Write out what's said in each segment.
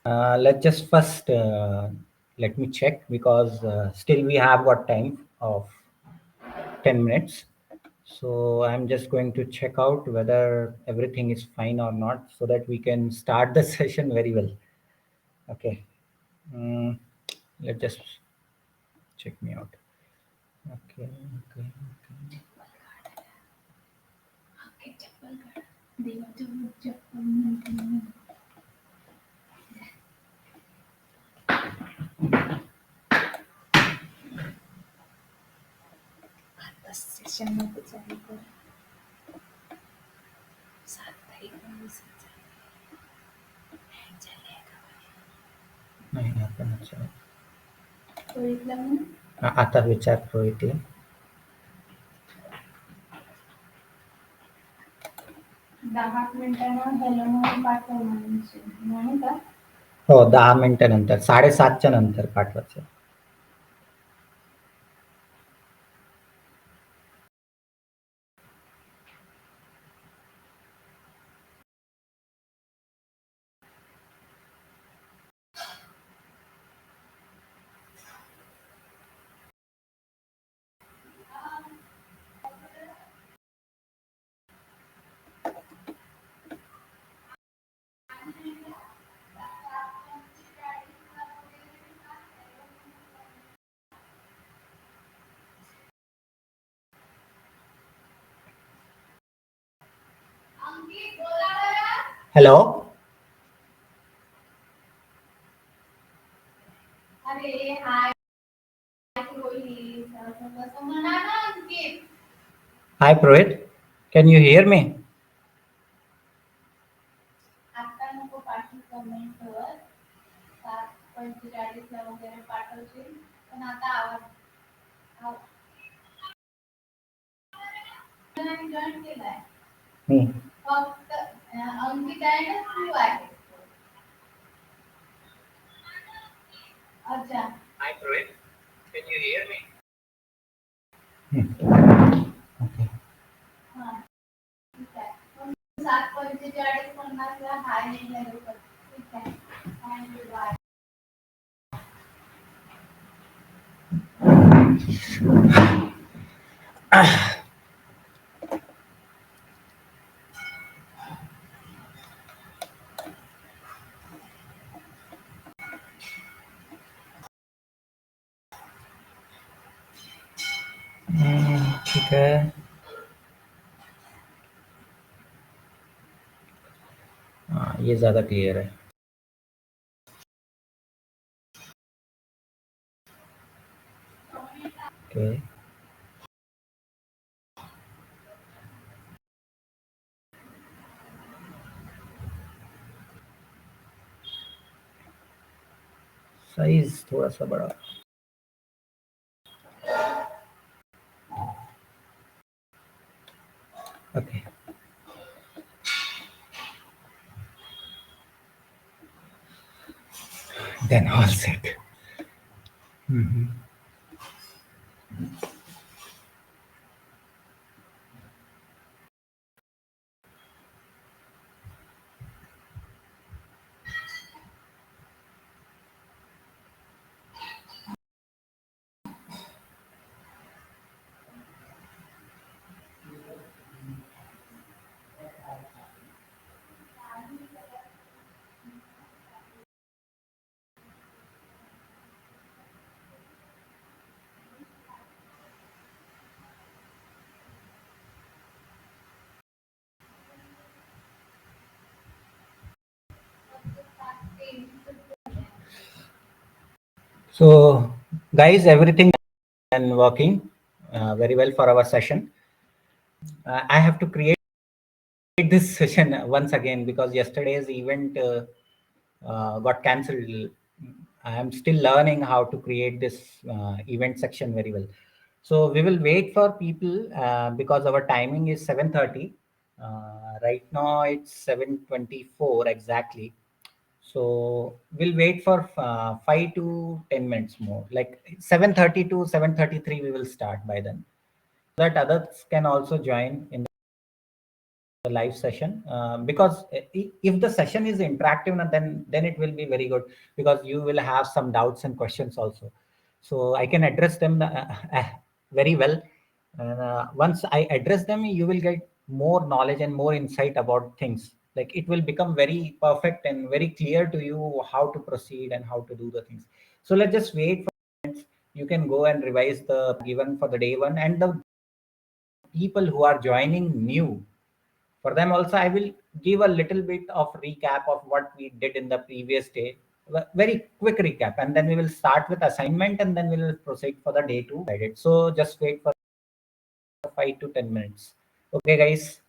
Let's just first let me check because still we have got time of 10 minutes. So I'm just going to check out whether everything is fine or not so that we can start the session very well. Okay. Mm, let's just check me out. Okay. Okay. Okay. नाही आपण आता विचार रोहितला 10 मिनिटांना hello म्हणून पाठव नाही का? हो 10 मिनिटानंतर 7:30च्या नंतर पाठवायचं. हॅलो. अरे हाय रोहित असं म्हणा ना अंकित. Hi Prohit, can you hear me? आता नको पाठवू कमेंट वर 7:45 वगैरे पाठवशील पण आता आवाज जॉईन केलाय फक्त अंकित आहे ना तू आहे. अच्छा. Hi Prohit, can you hear me? Okay. हा ठीक आहे. 7:45 हाय नाही हॅलो कर. ठीक आहे. Thank you bye. ठीक है. हाँ ये ज़्यादा क्लियर है. Okay. साइज थोड़ा सा बड़ा. Okay. Then all set. So, guys, everything and working very well for our session. I have to create this session once again because yesterday's event got cancelled. I am still learning how to create this event section very well. So we will wait for people because our timing is 7:30. Right now it's 7:24 exactly. So we'll wait for 5 to 10 minutes more. Like 7:30 to 7:33, we will start by then. So that others can also join in live session, because if the session is interactive, then it will be very good, because you will have some doubts and questions also, so I can address them very well. And once I address them, you will get more knowledge and more insight about things. Like, it will become very perfect and very clear to you how to proceed and how to do the things. So let's just wait for minutes. You can go and revise the given for the day one, and the people who are joining new, for them also I will give a little bit of recap of what we did in the previous day. Very quick recap, and then we will start with assignment, and then we will proceed for the day two guided. So just wait for 5 to 10 minutes. Okay, guys.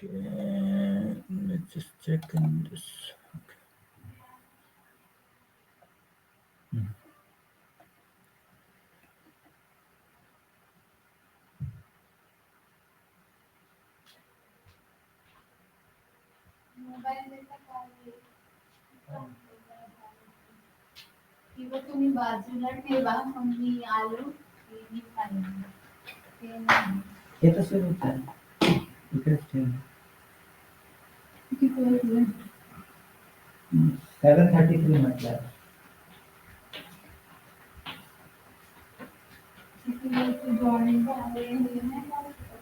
Okay, let's just check in this. Okay. Mobile देता का किंवा तुम्ही बाजूला ठेवा मग मी आलो की मी पाहिजे ते नाही हे तर सुरू आहे इकडेच ठेव किती कळलं 7:33 म्हटलं किती वेळचं जॉईनिंग झाले हे नाही करू शकत का?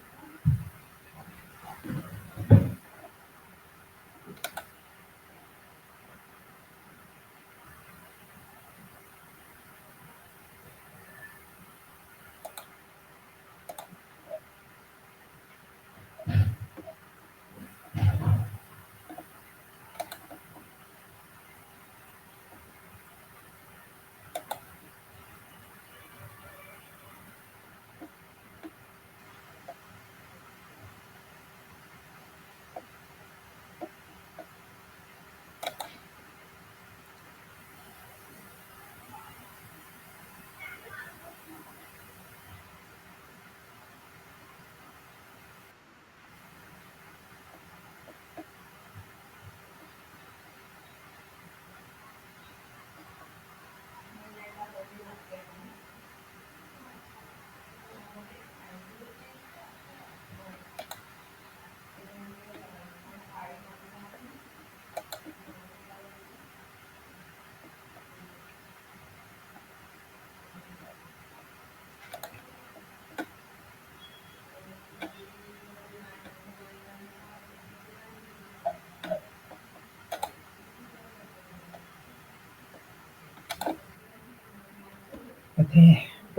ओके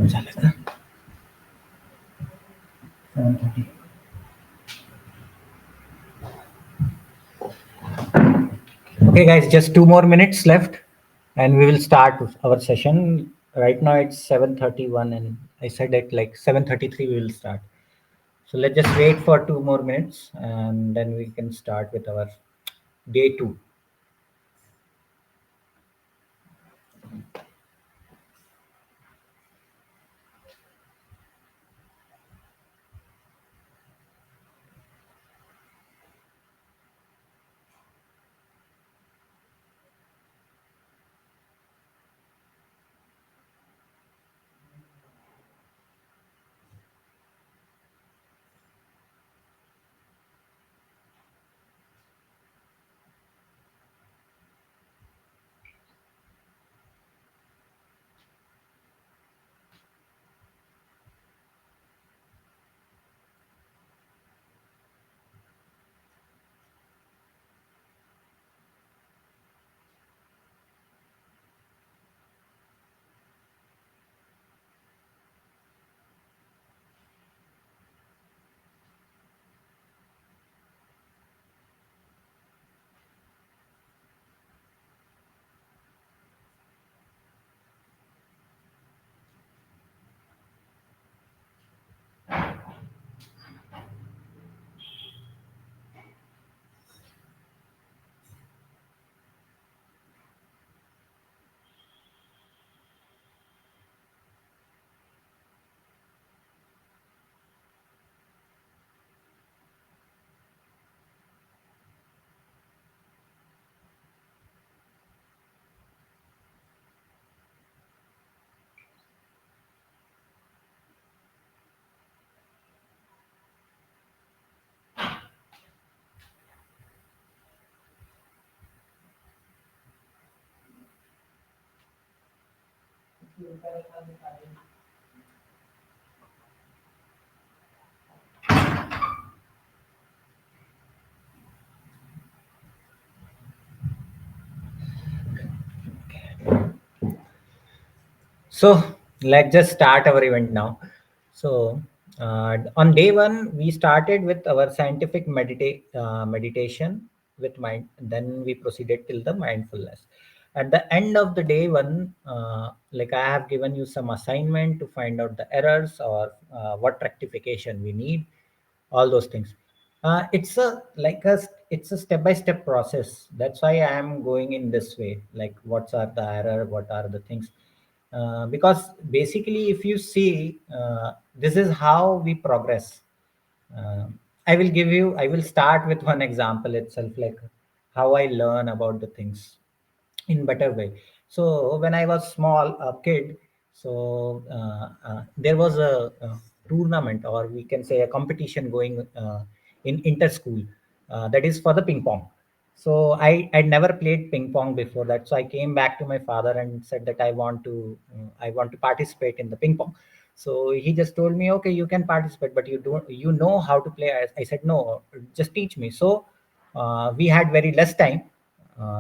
झालं का 7:30 Okay, guys, just 2 more minutes left, and we will start our session. Right now it's 7:31, and I said at like 7:33 we will start. So let's just wait for 2 more minutes, and then we can start with our day two. So let's just start our event now. So on day one, we started with our scientific meditation with mind. Then we proceeded till the mindfulness. At the end of the day one, like I have given you some assignment to find out the errors or what rectification we need, all those things. It's a like a it's a step by step process. That's why I am going in this way. Like what are the error, what are the things, because basically if you see this is how we progress. I will start with one example itself, like how I learn about the things in better way. So when I was small, a kid, so there was a tournament, or we can say a competition going in inter school, that is for the ping pong. So I never played ping pong before that. So I came back to my father and said that I want to participate in the ping pong. So he just told me, okay, you can participate, but you know how to play. I said, no, just teach me. So we had very less time,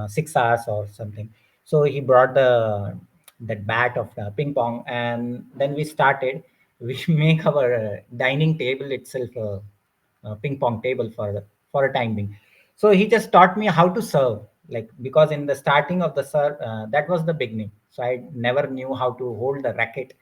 6 hours or something. So he brought the that bat of the ping pong, and then we started. We make our dining table itself a ping pong table for a time being. So he just taught me how to serve, like, because in the starting of the serve, that was the beginning. So I never knew how to hold the racket,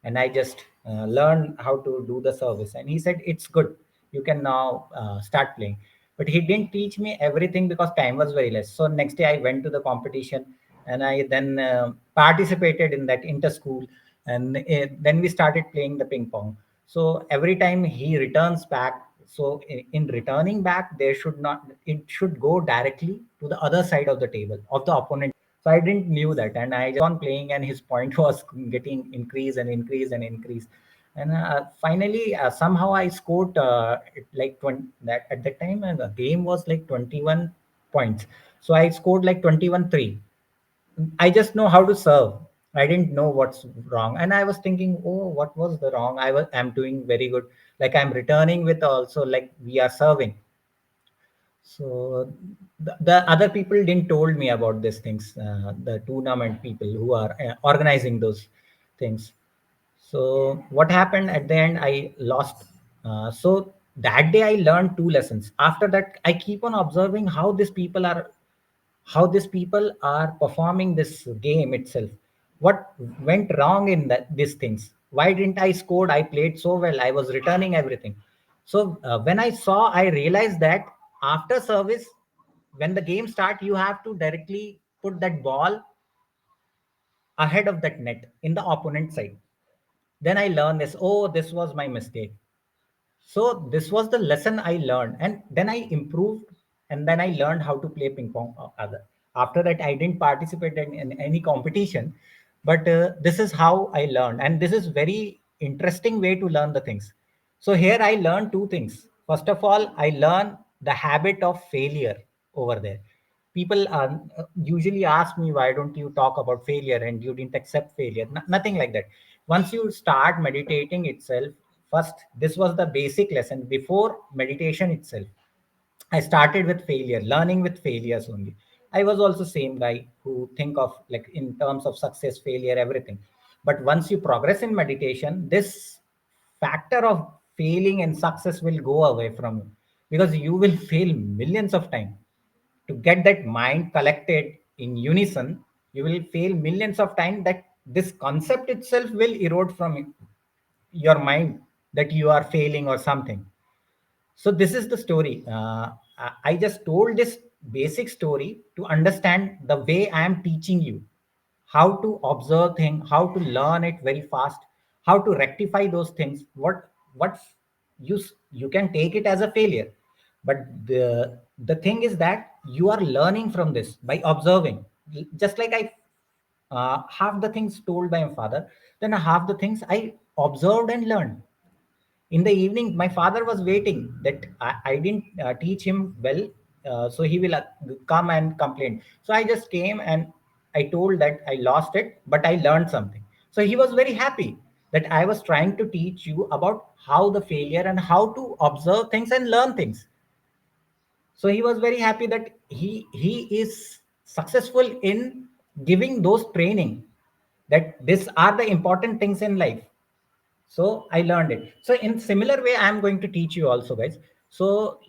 and I just learned how to do the service. And he said, it's good, you can now start playing. But he didn't teach me everything because time was very less. So next day I went to the competition, and I then participated in that inter school, and then we started playing the ping pong. So every time he returns back, so in returning back, there should not it should go directly to the other side of the table of the opponent. So I didn't knew that, and I just on playing, and his point was getting increase and increase and increase. And finally, somehow I scored like 20. That at that time, the game was like 21 points. So I scored like 21-3. I just know how to serve. I didn't know what's wrong, and I was thinking, oh, what was the wrong? I'm doing very good. Like I'm returning with also, like we are serving. So the other people didn't told me about these things. The tournament people who are organizing those things. So what happened at the end? I lost. So that day I learned two lessons. After that, I keep on observing how these people are performing this game itself. What went wrong in these things? Why didn't I score? I played so well. I was returning everything. So when I saw, I realized that after service, when the game start, you have to directly put that ball ahead of that net in the opponent side. Then I learned this. Oh, this was my mistake. So this was the lesson I learned, and then I improved, and then I learned how to play ping pong. After that, I didn't participate in any competition, but this is how I learned, and this is very interesting way to learn the things. So here I learned two things. First of all, I learned the habit of failure over there. People usually ask me, why don't you talk about failure, and you didn't accept failure? Nothing like that. Once you start meditating itself, first, this was the basic lesson before meditation itself. I started with failure, learning with failures only. I was also same guy who think of like in terms of success, failure, everything. But once you progress in meditation, this factor of failing and success will go away from you, because you will fail millions of times. To get that mind collected in unison, you will fail millions of times. That this concept itself will erode from your mind, that you are failing or something. So this is the story. I just told this basic story to understand the way I am teaching you how to observe things, how to learn it very fast, how to rectify those things. What you can take it as a failure, but the thing is that you are learning from this by observing. Just like I half the things told by my father, then half the things I observed and learned. In the evening, my father was waiting that I didn't teach him well, so he will come and complain. So I just came and I told that I lost it, but I learned something. So he was very happy that I was trying to teach you about how the failure and how to observe things and learn things. So he was very happy that he is successful in giving those training, that these are the important things in life. So I learned it. So in similar way, I am going to teach you also, guys. So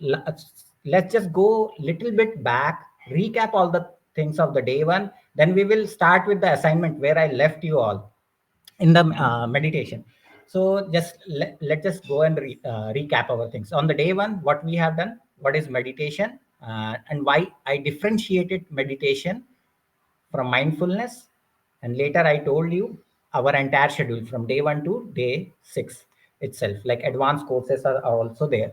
let's just go little bit back, recap all the things of the day one. Then we will start with the assignment where I left you all in the meditation. So just let's just go and recap our things on the day one. What we have done, what is meditation, and why I differentiated meditation from mindfulness. And later I told you our entire schedule from day 1 to day 6 itself. Like advanced courses are also there,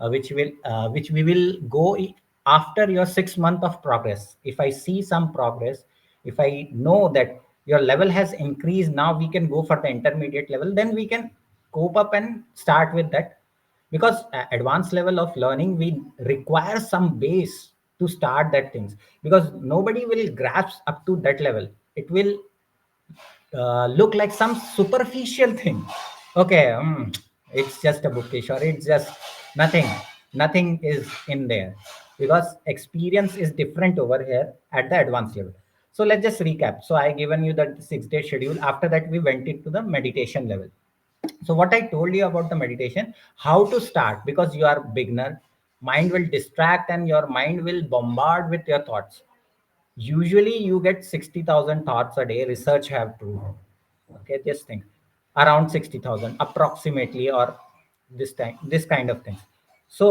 which we will go after your 6 month of progress, if I see some progress, if I know that your level has increased, now we can go for the intermediate level, then we can cope up and start with that. Because advanced level of learning, we require some base to start that things, because nobody will grasp up to that level. It will look like some superficial thing. Okay, it's just a bookish, or it's just nothing. Nothing is in there, because experience is different over here at the advanced level. So let's just recap. So I given you the 6 day schedule. After that, we went into the meditation level. So what I told you about the meditation, how to start, because you are beginner, mind will distract and your mind will bombard with your thoughts. Usually you get 60,000 thoughts a day, research have proved. Okay, just think, around 60,000 approximately, or this time, this kind of things. So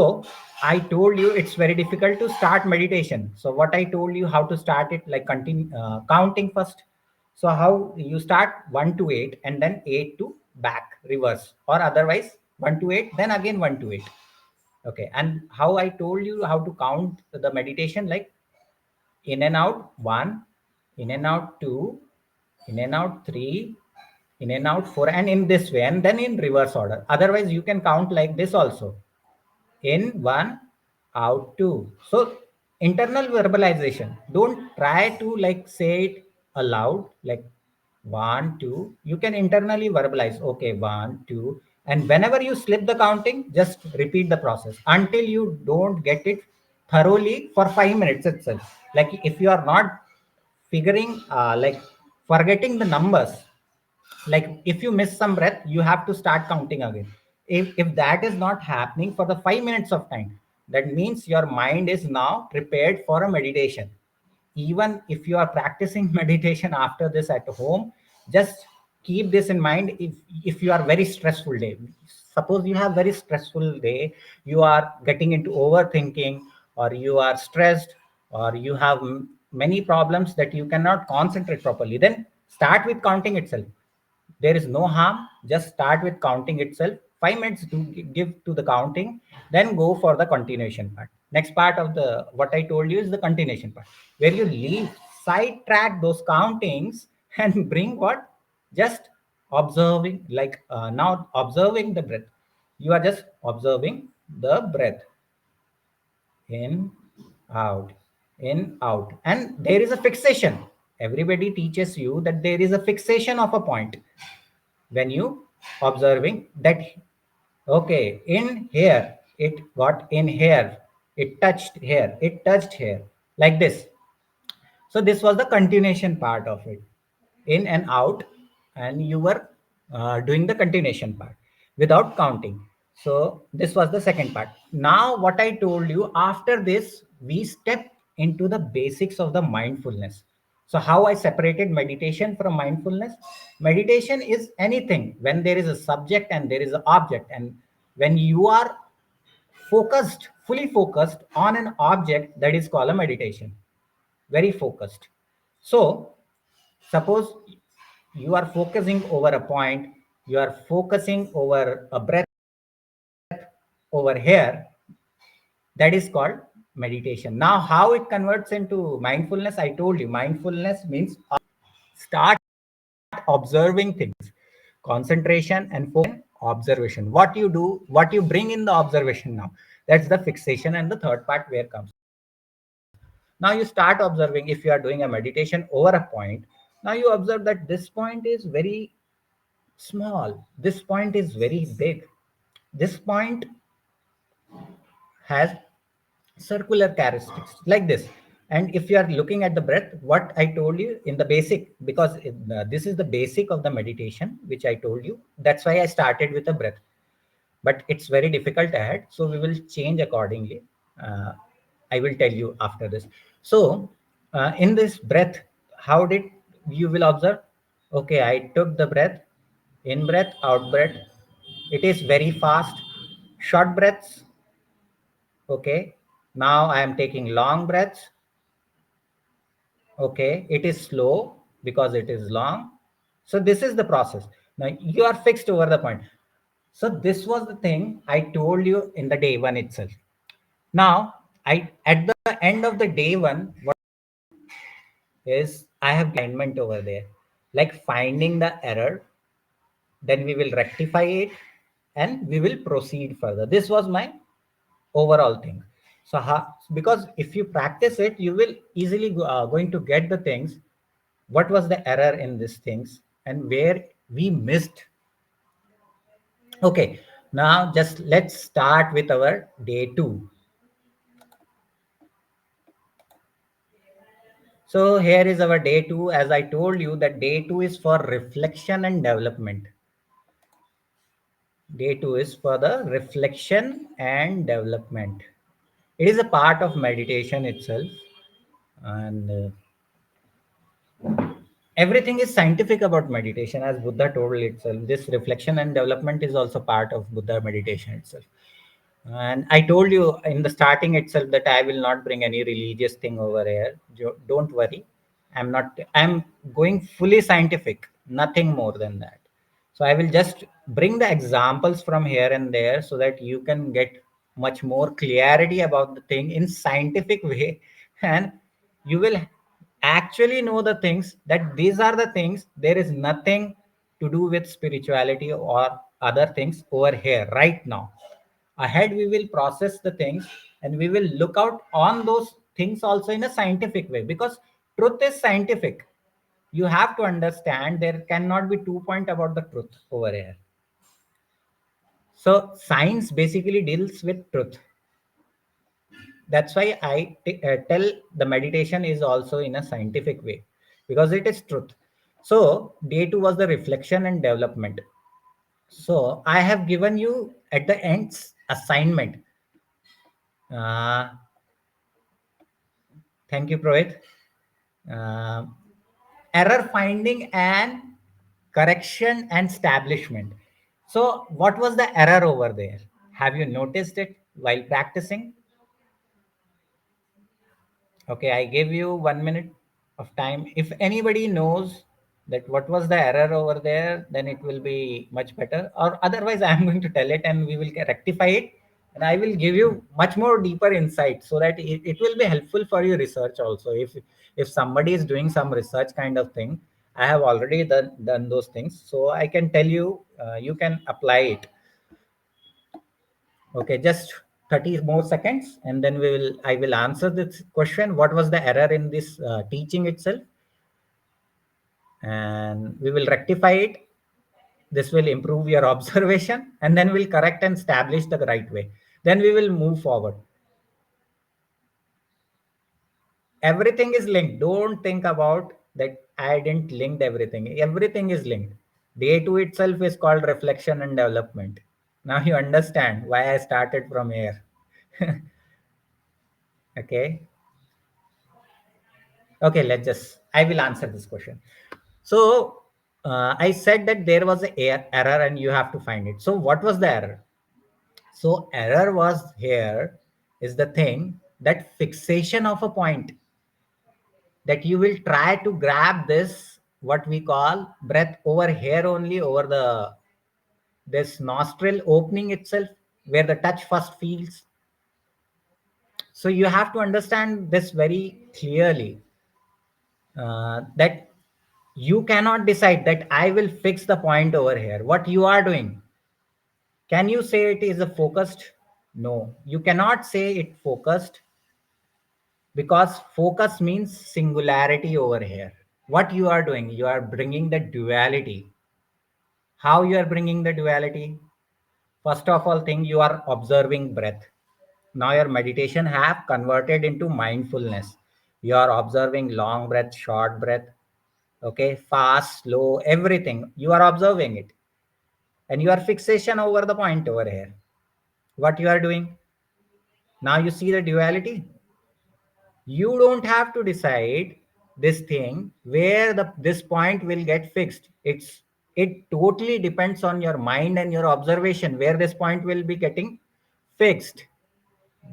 I told you it's very difficult to start meditation. So what I told you, how to start it, like continue counting first. So how you start 1 to 8, and then 8 to back reverse, or otherwise 1 to 8, then again 1 to 8. Okay, and how I told you how to count the meditation, like in and out 1, in and out 2, in and out 3, in and out 4, and in this way, and then in reverse order. Otherwise you can count like this also: in 1, out 2. So internal verbalization, don't try to like say it aloud, like 1 2. You can internally verbalize, okay, 1 2, and whenever you slip the counting, just repeat the process until you don't get it thoroughly for 5 minutes itself. Like if you are not figuring like forgetting the numbers, like if you miss some breath, you have to start counting again. If that is not happening for the 5 minutes of time, that means your mind is now prepared for a meditation. Even if you are practicing meditation after this at home, just keep this in mind. If you are very stressful day, suppose you have very stressful day, you are getting into overthinking, or you are stressed, or you have many problems that you cannot concentrate properly, then start with counting itself. There is no harm, just start with counting itself. 5 minutes to give to the counting, then go for the continuation part. Next part of the what I told you is the continuation part, where you leave, sidetrack those countings and bring what, just observing, like now observing the breath. You are just observing the breath, in, out, in, out, and there is a fixation. Everybody teaches you that there is a fixation of a point when you observing that. Okay, in here it got, in here it touched, here it touched, here, like this. So this was the continuation part of it, in and out, and you were doing the continuation part without counting. So this was the second part. Now what I told you, after this we step into the basics of the mindfulness. So how I separated meditation from mindfulness: meditation is anything when there is a subject and there is an object, and when you are focused, fully focused on an object, that is called a meditation, very focused. So suppose you are focusing over a point, you are focusing over a breath over here, that is called meditation. Now how it converts into mindfulness, I told you mindfulness means start observing things, concentration and focus, observation. What you do, what you bring in the observation, now that's the fixation. And the third part where comes, now you start observing. If you are doing a meditation over a point, now you observe that this point is very small, this point is very big, this point has circular characteristics, like this. And if you are looking at the breath, what I told you in the basic, because this is the basic of the meditation which I told you, that's why I started with the breath. But it's very difficult ahead, so we will change accordingly. uh, I will tell you after this. So in this breath, how did you will observe? Okay, I took the breath, in breath, out breath. It is very fast, short breaths. Okay, now I am taking long breaths. Okay, it is slow because it is long. So this is the process. Now you are fixed over the point. So this was the thing I told you in the day one itself. Now I at the end of the day one, what is I have alignment over there, like finding the error, then we will rectify it, and we will proceed further. This was my overall thing. So because if you practice it, you will easily going to get the things, what was the error in these things and where we missed. Okay, now just let's start with our day 2. So here is our day 2. As I told you that day 2 is for reflection and development. Day 2 is for the reflection and development. It is a part of meditation itself, and everything is scientific about meditation, as Buddha told itself. This reflection and development is also part of Buddha meditation itself. And I told you in the starting itself that I will not bring any religious thing over here. Don't worry. I'm going fully scientific, nothing more than that. So I will just bring the examples from here and there so that you can get much more clarity about the thing in scientific way, and you will actually know the things that these are the things. There is nothing to do with spirituality or other things over here right now. Ahead we will process the things, and we will look out on those things also in a scientific way, because truth is scientific. You have to understand there cannot be 2 point about the truth over here. So science basically deals with truth. That's why tell the meditation is also in a scientific way, because it is truth. So day 2 was the reflection and development. So I have given you at the end assignment. uh, Thank you, Prohit. uh, Error finding and correction and establishment. So what was the error over there? Have you noticed it while practicing? Okay, I give you 1 minute of time. If anybody knows that what was the error over there, then it will be much better. Or otherwise, I am going to tell it and we will rectify it. And I will give you much more deeper insight so that it will be helpful for your research also. If somebody is doing some research kind of thing, I have already done those things. So I can tell you, you can apply it. Okay, just 30 more seconds, and then I will answer this question. What was the error in this teaching itself? And we will rectify it. This will improve your observation, and then we'll correct and establish the right way. Then we will move forward. Everything is linked. Don't think about that I didn't link everything. Everything is linked. Day 2 itself is called reflection and development. Now you understand why I started from here. Okay. Okay, I will answer this question. So, I said that there was an error and you have to find it. So, what was the error? So, error was here is the thing that fixation of a point, that you will try to grab this, what we call breath over here only, over this nostril opening itself, where the touch first feels. So, you have to understand this very clearly, that you cannot decide that I will fix the point over here. What you are doing, can you say it is a focused? No, you cannot say it focused, because focus means singularity over here. What you are doing, you are bringing the duality. How you are bringing the duality? First of all thing, you are observing breath. Now your meditation have converted into mindfulness. You are observing long breath, short breath, okay, fast, slow, everything you are observing it, and your fixation over the point over here. What you are doing now, you see the duality. You don't have to decide this thing where this point will get fixed. It totally depends on your mind and your observation where this point will be getting fixed.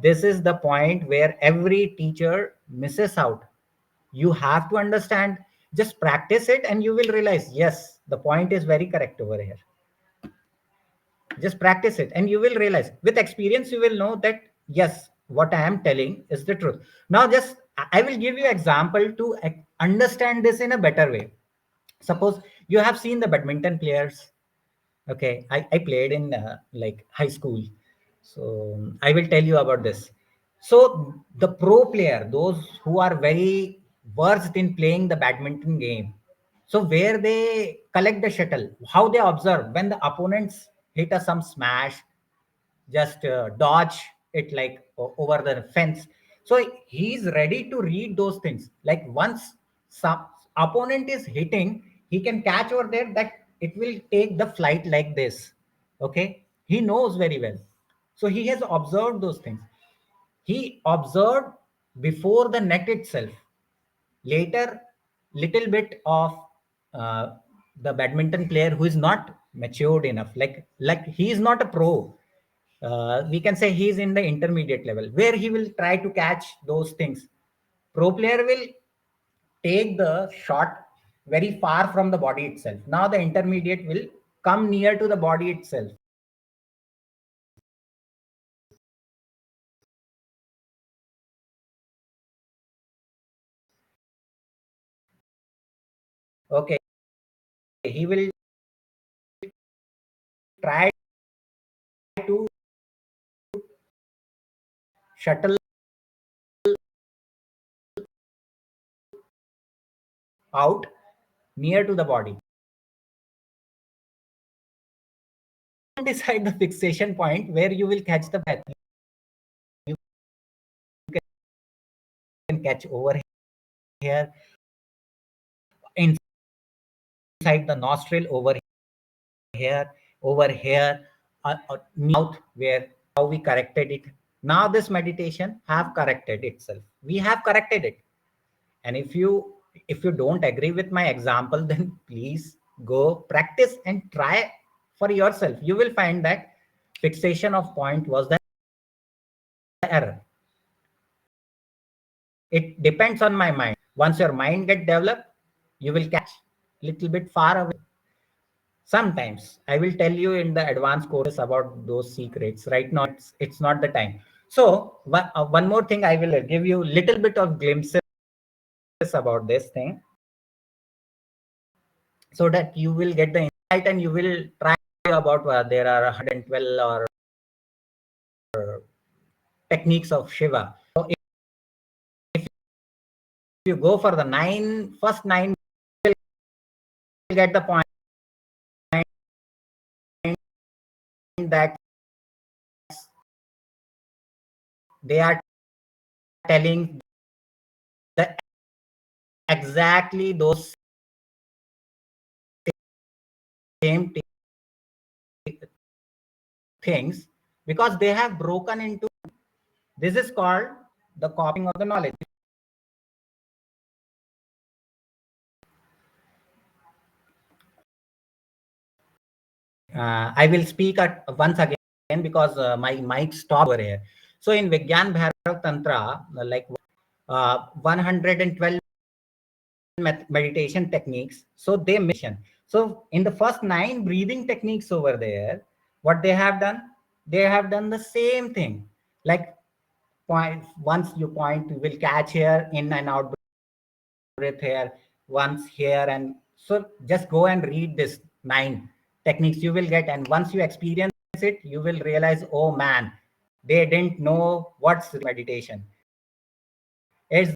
This is the point where every teacher misses out. You have to understand. Just practice it and you will realize, yes, the point is very correct over here. Just practice it and you will realize, with experience you will know that yes, what I am telling is the truth. Now, just I will give you example to understand this in a better way. Suppose you have seen the badminton players. Okay, I played in like high school, so I will tell you about this. So the pro player, those who are very versed in playing the badminton game, so where they collect the shuttle, how they observe when the opponents hit a some smash, just dodge it like over the fence. So he's ready to read those things. Like once some opponent is hitting, he can catch over there that it will take the flight like this. Okay, he knows very well. So he has observed those things. He observed before the net itself. Later, little bit of uh, the badminton player who is not matured enough, like he is not a pro. We can say he is in the intermediate level where he will try to catch those things. Pro player will take the shot very far from the body itself. Now the intermediate will come near to the body itself. Okay, he will try to shuttle out near to the body. Decide the fixation point where you will catch the breath. You can catch over here, inside the nostril, over here, mouth, where how we corrected it. Now this meditation have corrected itself. We have corrected it. And if you don't agree with my example, then please go practice and try for yourself. You will find that fixation of point was the error. It depends on my mind. Once your mind get developed, you will catch little bit far away. Sometimes I will tell you in the advanced courses about those secrets. Right now, it's not the time. So one more thing, I will give you little bit of glimpses about this thing, so that you will get the insight and you will try about there are 112 or techniques of Shiva. So if you go for the first nine, you will get the point that they are telling the exactly those same things, because they have broken into. This is called the copying of the knowledge. I will speak at once again because my mic stopped over here. So in Vigyan Bhairav Tantra, like 112 meditation techniques. So they mention. So in the first 9 breathing techniques over there, what they have done the same thing. Like point, once you point, you will catch here, in and out breath here, once here, and so just go and read this 9 techniques you will get. And once you experience it, you will realize, oh man, they didn't know what's meditation. It's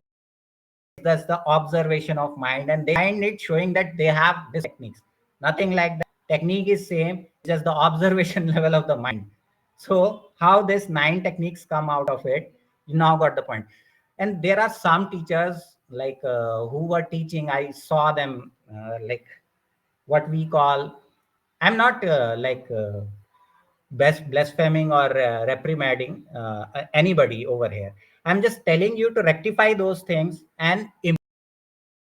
that's the observation of mind, and they find it showing that they have this techniques. Nothing like that. Technique is same, just the observation level of the mind. So how this 9 techniques come out of it, you now got the point. And there are some teachers like who were teaching, I saw them like what we call, I'm not best blaspheming or reprimanding anybody over here. I'm just telling you to rectify those things and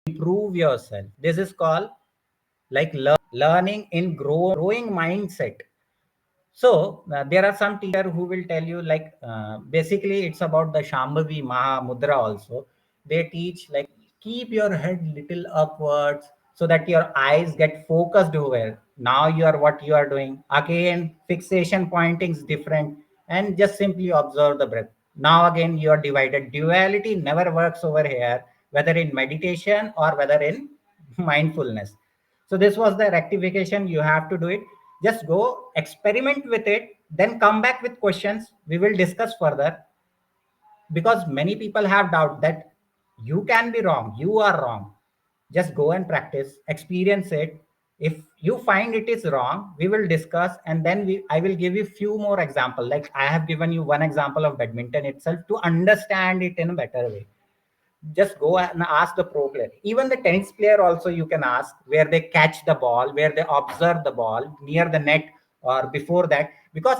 improve yourself. This is called like learning in growing mindset. So there are some teacher who will tell you like basically it's about the Shambhavi Maha Mudra also. They teach like keep your head little upwards so that your eyes get focused over. Now you are what you are doing. Again, fixation pointing is different, and just simply observe the breath. Now again you are divided. Duality never works over here, whether in meditation or whether in mindfulness. So this was the rectification. You have to do it. Just go experiment with it, then come back with questions. We will discuss further, because many people have doubt that you can be wrong, you are wrong. Just go and practice, experience it. If you find it is wrong, we will discuss, and then I will give you few more example. Like I have given you one example of badminton itself to understand it in a better way. Just go and ask the pro player. Even the tennis player also you can ask, where they catch the ball, where they observe the ball near the net or before that, because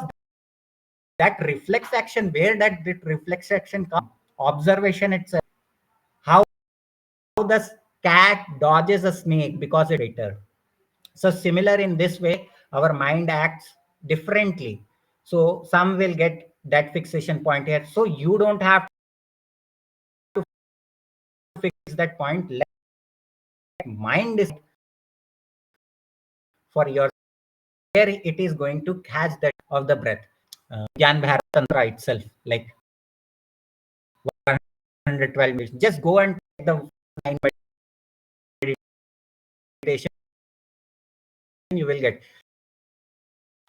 that reflex action, where that reflex action comes, observation itself. How the cat dodges a snake because it's better. So similar in this way, our mind acts differently. So some will get that fixation point here. So you don't have to fix that point. Let mind is for your, where it is going to catch that of the breath. Gyan Bharat Tantra itself, like 112 minutes. Just go and take the mind meditation, you will get.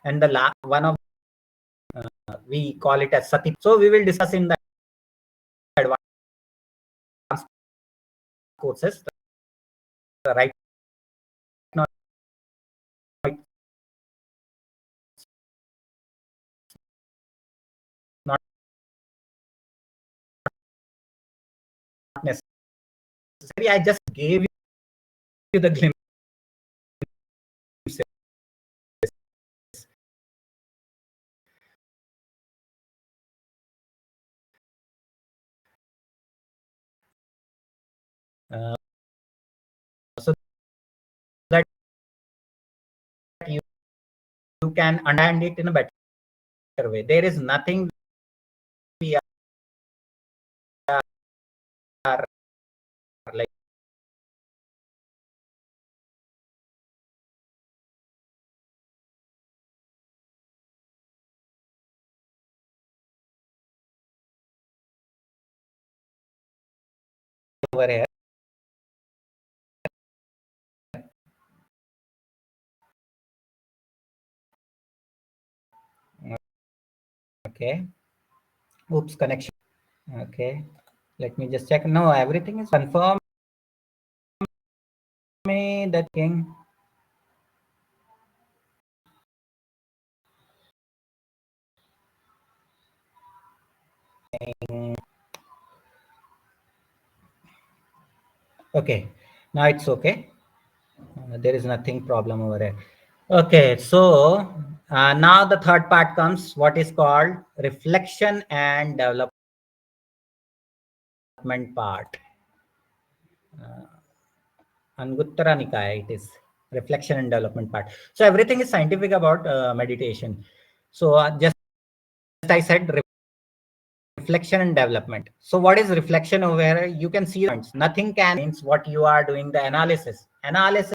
And the last one of, we call it as sati. So we will discuss in the advanced courses. Right now it's not necessary. I just gave you the glimpse. So that you, you can understand it in a better way. There is nothing we are like over here. Okay. Oops, connection. Okay. Let me just check. No, everything is confirmed. Me that thing. Okay. Now it's okay. There is nothing problem over here. Okay. So now the third part comes, what is called reflection and development part. Anguttara Nikaya, it is reflection and development part. So everything is scientific about meditation. So just I said reflection and development. So what is reflection over here? You can see points. Nothing can means what you are doing the analysis. Analysis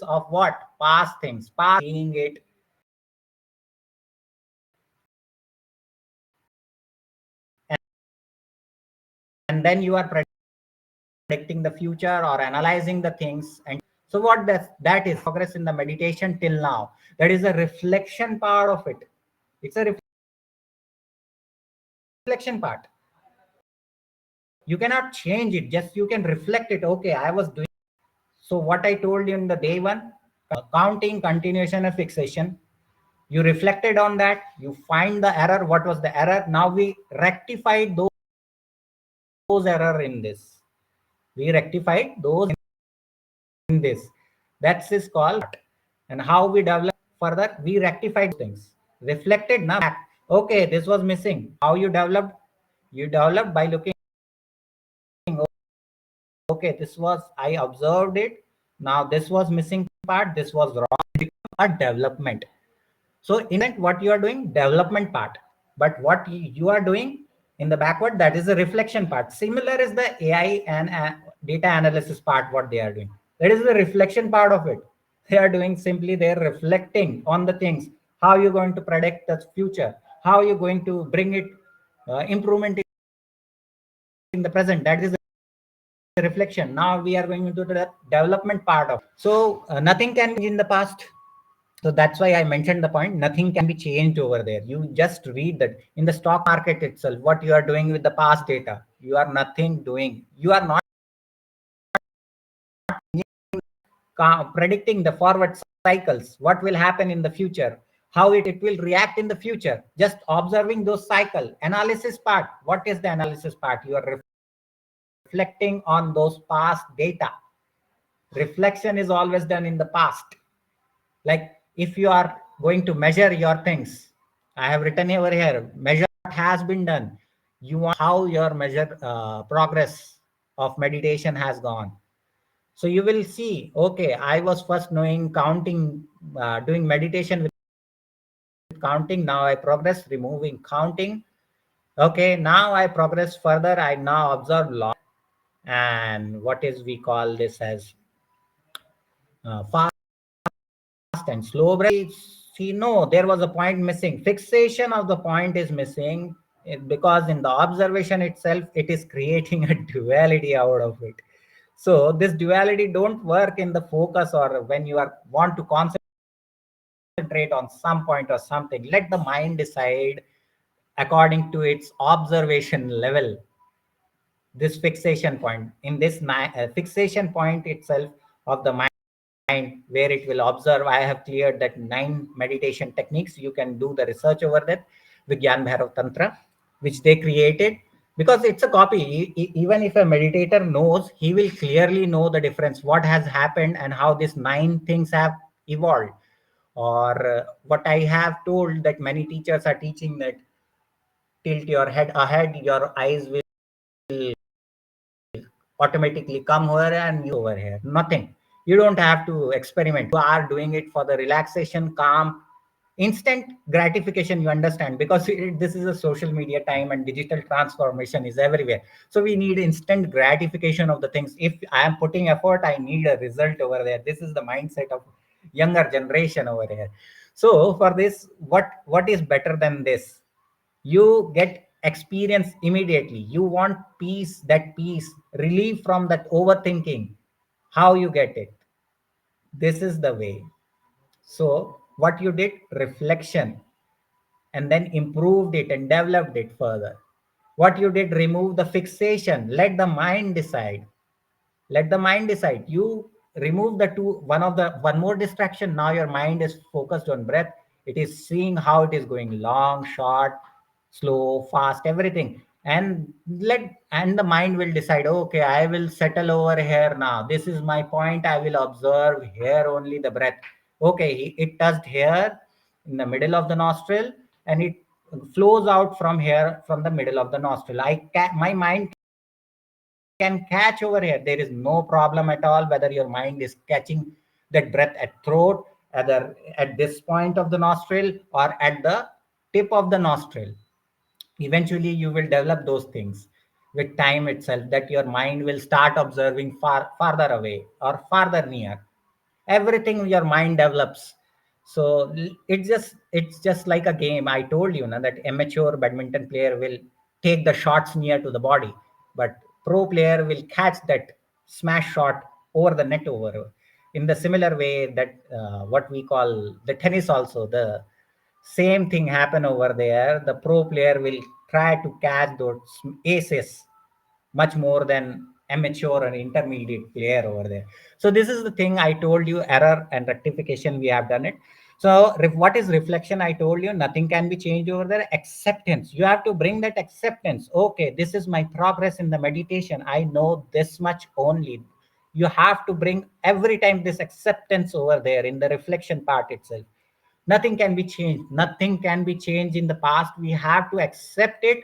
of what? Past things. Past seeing it. And then you are predicting the future or analyzing the things. And so what that is progress in the meditation till now. That is a reflection part of it. It's a reflection part. You cannot change it, just you can reflect it. Okay, I was doing. So what I told you in the day one, counting, continuation, and fixation, you reflected on that, you find the error, what was the error, now we rectified those error in this, we rectified those in this. That's is called. And how we develop further, we rectified things, reflected now. Okay, this was missing. How you developed? You developed by looking. Okay, this was, I observed it. Now this was missing part, this was wrong. A development. So in that, what you are doing, development part. But what you are doing in the backward, that is the reflection part. Similar is the AI and data analysis part, what they are doing. That is the reflection part of it. They are doing simply, they're reflecting on the things. How you're going to predict the future? How you're going to bring it improvement in the present. That is the reflection. Now we are going into the development part of. So nothing can be in the past. So that's why I mentioned the point. Nothing can be changed over there. You just read that in the stock market itself. What you are doing with the past data, you are nothing doing. You are not predicting the forward cycles, what will happen in the future, how it will react in the future. Just observing those cycle. Analysis part. What is the analysis part? You are reflecting on those past data. Reflection is always done in the past. Like if you are going to measure your things, I have written over here, measure what has been done. You want how your measure progress of meditation has gone. So you will see, okay, I was first knowing counting, doing meditation with counting. Now I progress removing counting. Okay, now I progress further. I now observe law, and what is we call this as fast and slow breath. See, no, there was a point missing. Fixation of the point is missing, because in the observation itself, it is creating a duality out of it. So this duality don't work in the focus, or when you are want to concentrate on some point or something. Let the mind decide according to its observation level. This fixation point, in this fixation point itself of the mind, where it will observe. I have cleared that 9 meditation techniques. You can do the research over that, Vigyan Bhairav Tantra, which they created, because it's a copy. Even if a meditator knows, he will clearly know the difference, what has happened and how these 9 things have evolved. Or what I have told, that many teachers are teaching that tilt your head ahead, your eyes will automatically come here and you over here. Nothing. You don't have to experiment. You are doing it for the relaxation, calm, instant gratification. You understand, because this is a social media time and digital transformation is everywhere. So we need instant gratification of the things. If I am putting effort, I need a result over there. This is the mindset of younger generation over here. So for this, what is better than this? You get experience immediately. You want peace, that peace, relief from that overthinking. How you get it? This is the way. So what you did, reflection, and then improved it and developed it further. What you did, remove the fixation, let the mind decide. Let the mind decide. You remove the two, one more distraction. Now your mind is focused on breath. It is seeing how it is going, long, short, slow, fast, everything. And the mind will decide, okay, I will settle over here now. This is my point. I will observe here only the breath. Okay, it touched here in the middle of the nostril, and it flows out from here, from the middle of the nostril. My mind can catch over here. There is no problem at all whether your mind is catching that breath at throat, either at this point of the nostril or at the tip of the nostril. Eventually, you will develop those things with time itself, that your mind will start observing farther away or farther near. Everything your mind develops. So it's just like a game. I told you now that amateur badminton player will take the shots near to the body, but pro player will catch that smash shot over the net over. In the similar way, that what we call the tennis also, the same thing happen over there. The pro player will try to catch those aces much more than amateur and intermediate player over there. So this is the thing I told you, error and rectification, we have done it. So what is reflection? I told you nothing can be changed over there. Acceptance. You have to bring that acceptance. Okay, this is my progress in the meditation. I know this much only. You have to bring every time this acceptance over there in the reflection part itself. Nothing can be changed. Nothing can be changed in the past. We have to accept it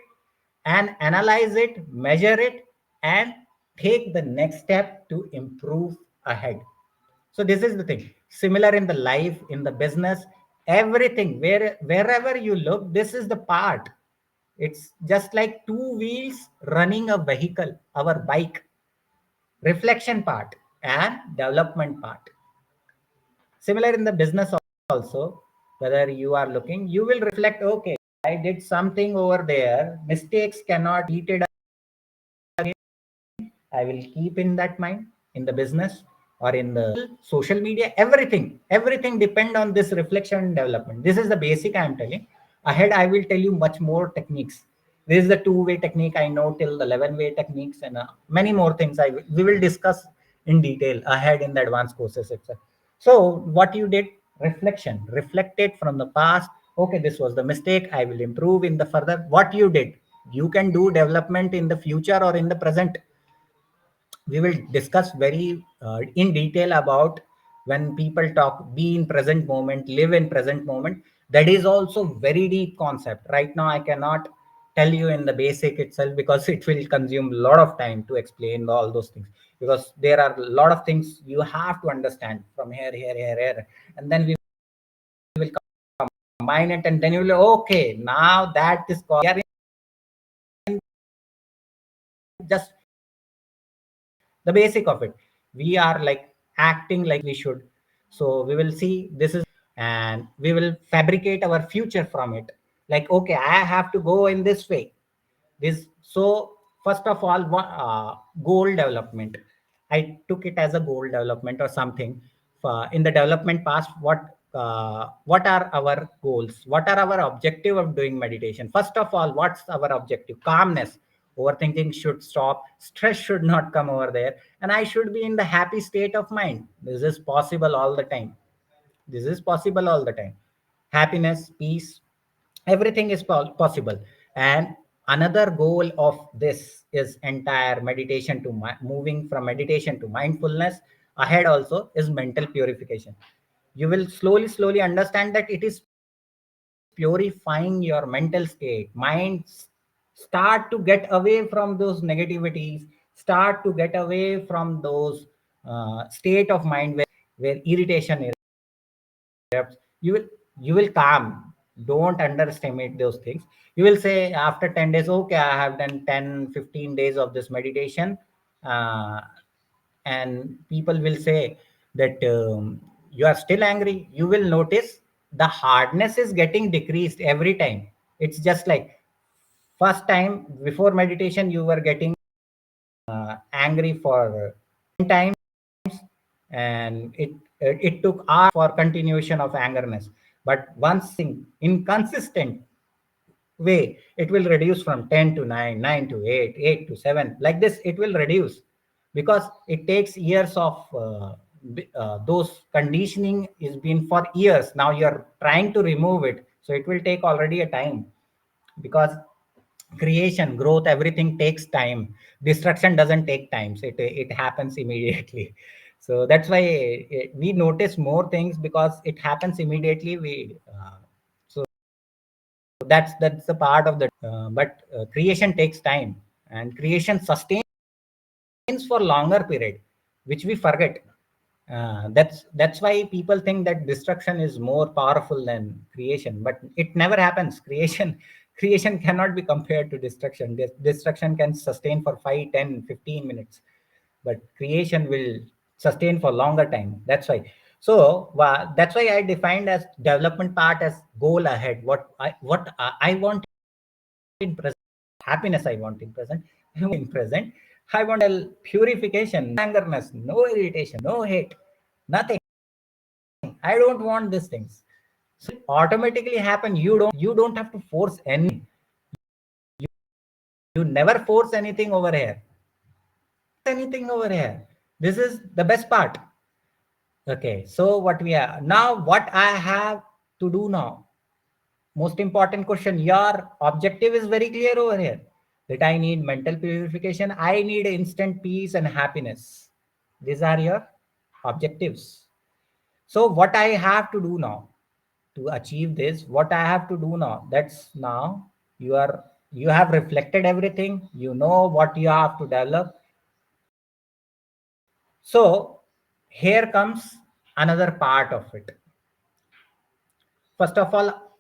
and analyze it, measure it, and take the next step to improve ahead. So this is the thing. Similar in the life, in the business, everything, wherever you look, this is the part. It's just like two wheels running a vehicle, our bike. Reflection part and development part. Similar in the business also, whether you are looking, you will reflect, okay, I did something over there, mistakes cannot be repeated. I will keep in that mind in the business or in the social media, everything depend on this reflection and development. This is the basic I am telling. Ahead, I will tell you much more techniques. This is the two-way technique I know till the 11-way techniques and many more things we will discuss in detail ahead in the advanced courses itself. So what you did, reflection, reflected from the past. Okay, this was the mistake. I will improve in the further. What you did, you can do development in the future or in the present. We will discuss very in detail about when people talk be in present moment, live in present moment. That is also very deep concept. Right now I cannot tell you in the basic itself because it will consume a lot of time to explain all those things, because there are a lot of things you have to understand from here, and then we will combine it, and then you will, okay, now that is called, we are in just the basic of it. We are like acting like we should. So we will see this is, and we will fabricate our future from it. Like, okay, I have to go in this way. This, so first of all, goal development. I took it as a goal development or something. In the development past, what are our goals? What are our objective of doing meditation? First of all, what's our objective? Calmness. Overthinking should stop. Stress should not come over there, and I should be in the happy state of mind. This is possible all the time. This is possible all the time. Happiness, peace, everything is possible. And another goal of this is entire meditation to moving from meditation to mindfulness. Ahead also is mental purification. You will slowly understand that it is purifying your mental state. Start to get away from those negativities, start to get away from those state of mind where irritation erupts. You will calm. Don't underestimate those things. You will say after 10 days, okay, I have done 10-15 days of this meditation, uh, and people will say that you are still angry. You will notice the hardness is getting decreased every time. It's just like first time before meditation you were getting angry for 10 times, and it took hours for continuation of angerness. But once in inconsistent way, it will reduce from 10 to 9, 9 to 8, 8 to 7, like this it will reduce, because it takes years of those conditioning is been for years. Now you're trying to remove it, so it will take already a time, because creation, growth, everything takes time. Destruction doesn't take time, so it happens immediately. So that's why we notice more things because it happens immediately. So that's the part of the but creation takes time, and creation sustains for longer period, which we forget. That's why people think that destruction is more powerful than creation, but it never happens. Creation cannot be compared to destruction. Destruction can sustain for 5, 10, 15 minutes, but creation will sustain for longer time. That's why. So that's why I defined as development part as goal ahead. What I want in present, happiness I want in present, in present I want a purification, angerness, no irritation, no hate, nothing. I don't want these things. So it automatically happen. You don't have to force anything. You never force anything over here. Anything over here. This is the best part. Okay, so what we are now, what I have to do now, most important question. Your objective is very clear over here, that I need mental purification, I need instant peace and happiness. These are your objectives. So what I have to do now to achieve this, what I have to do now, that's now you have reflected everything, you know what you have to develop. So here comes another part of it. First of all,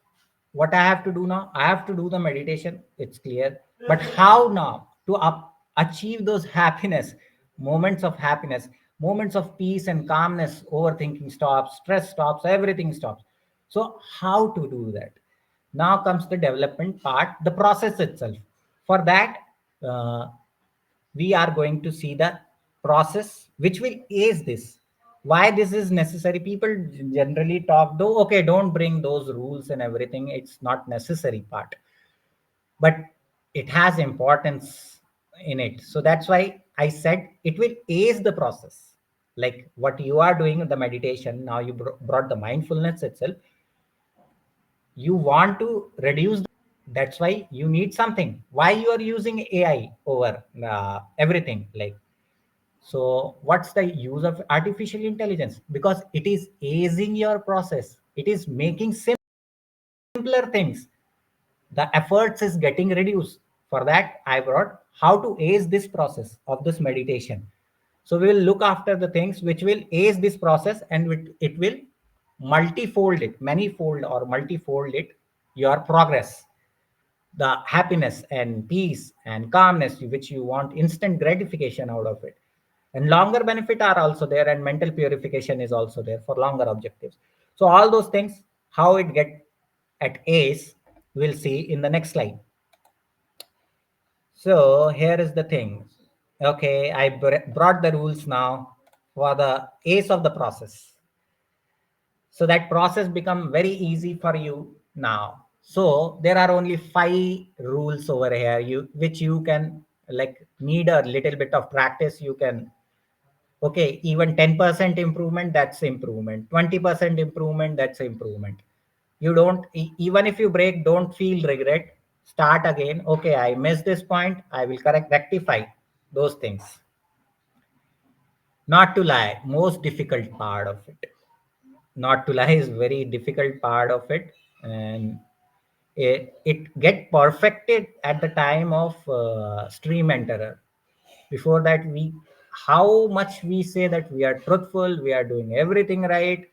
what I have to do now, I have to do the meditation, it's clear. But how now to achieve those happiness, moments of peace and calmness, overthinking stops, stress stops, everything stops. So how to do that? Now comes the development part, the process itself. For that, uh, we are going to see the process which will ace this. Why this is necessary? People generally talk, though, okay, don't bring those rules and everything. It's not necessary part, but it has importance in it. So that's why I said it will ace the process. Like what you are doing, the meditation, now you brought the mindfulness itself. You want to reduce, that's why you need something. Why you are using AI over everything? Like, so what's the use of artificial intelligence? Because it is easing your process, it is making simpler things, the efforts is getting reduced. For that I brought how to ace this process of this meditation. So we will look after the things which will ace this process, and it will multifold it, manifold or multifold it, your progress, the happiness and peace and calmness which you want, instant gratification out of it. And longer benefit are also there, and mental purification is also there for longer objectives. So all those things, how it get at ace, we'll see in the next slide. So here is the thing. Okay, I brought the rules now for the ace of the process. So that process become very easy for you now. So there are only 5 rules over here, you which you can, like, need a little bit of practice. You can, okay, even 10% improvement, that's improvement. 20% improvement, that's improvement. You don't even if you break, don't feel regret. Start again. Okay, I missed this point, I will correct, rectify those things. Not to lie, most difficult part of it. Not to lie is very difficult part of it. And it get perfected at the time of stream enterer. Before that, we, how much we say that we are truthful, we are doing everything right,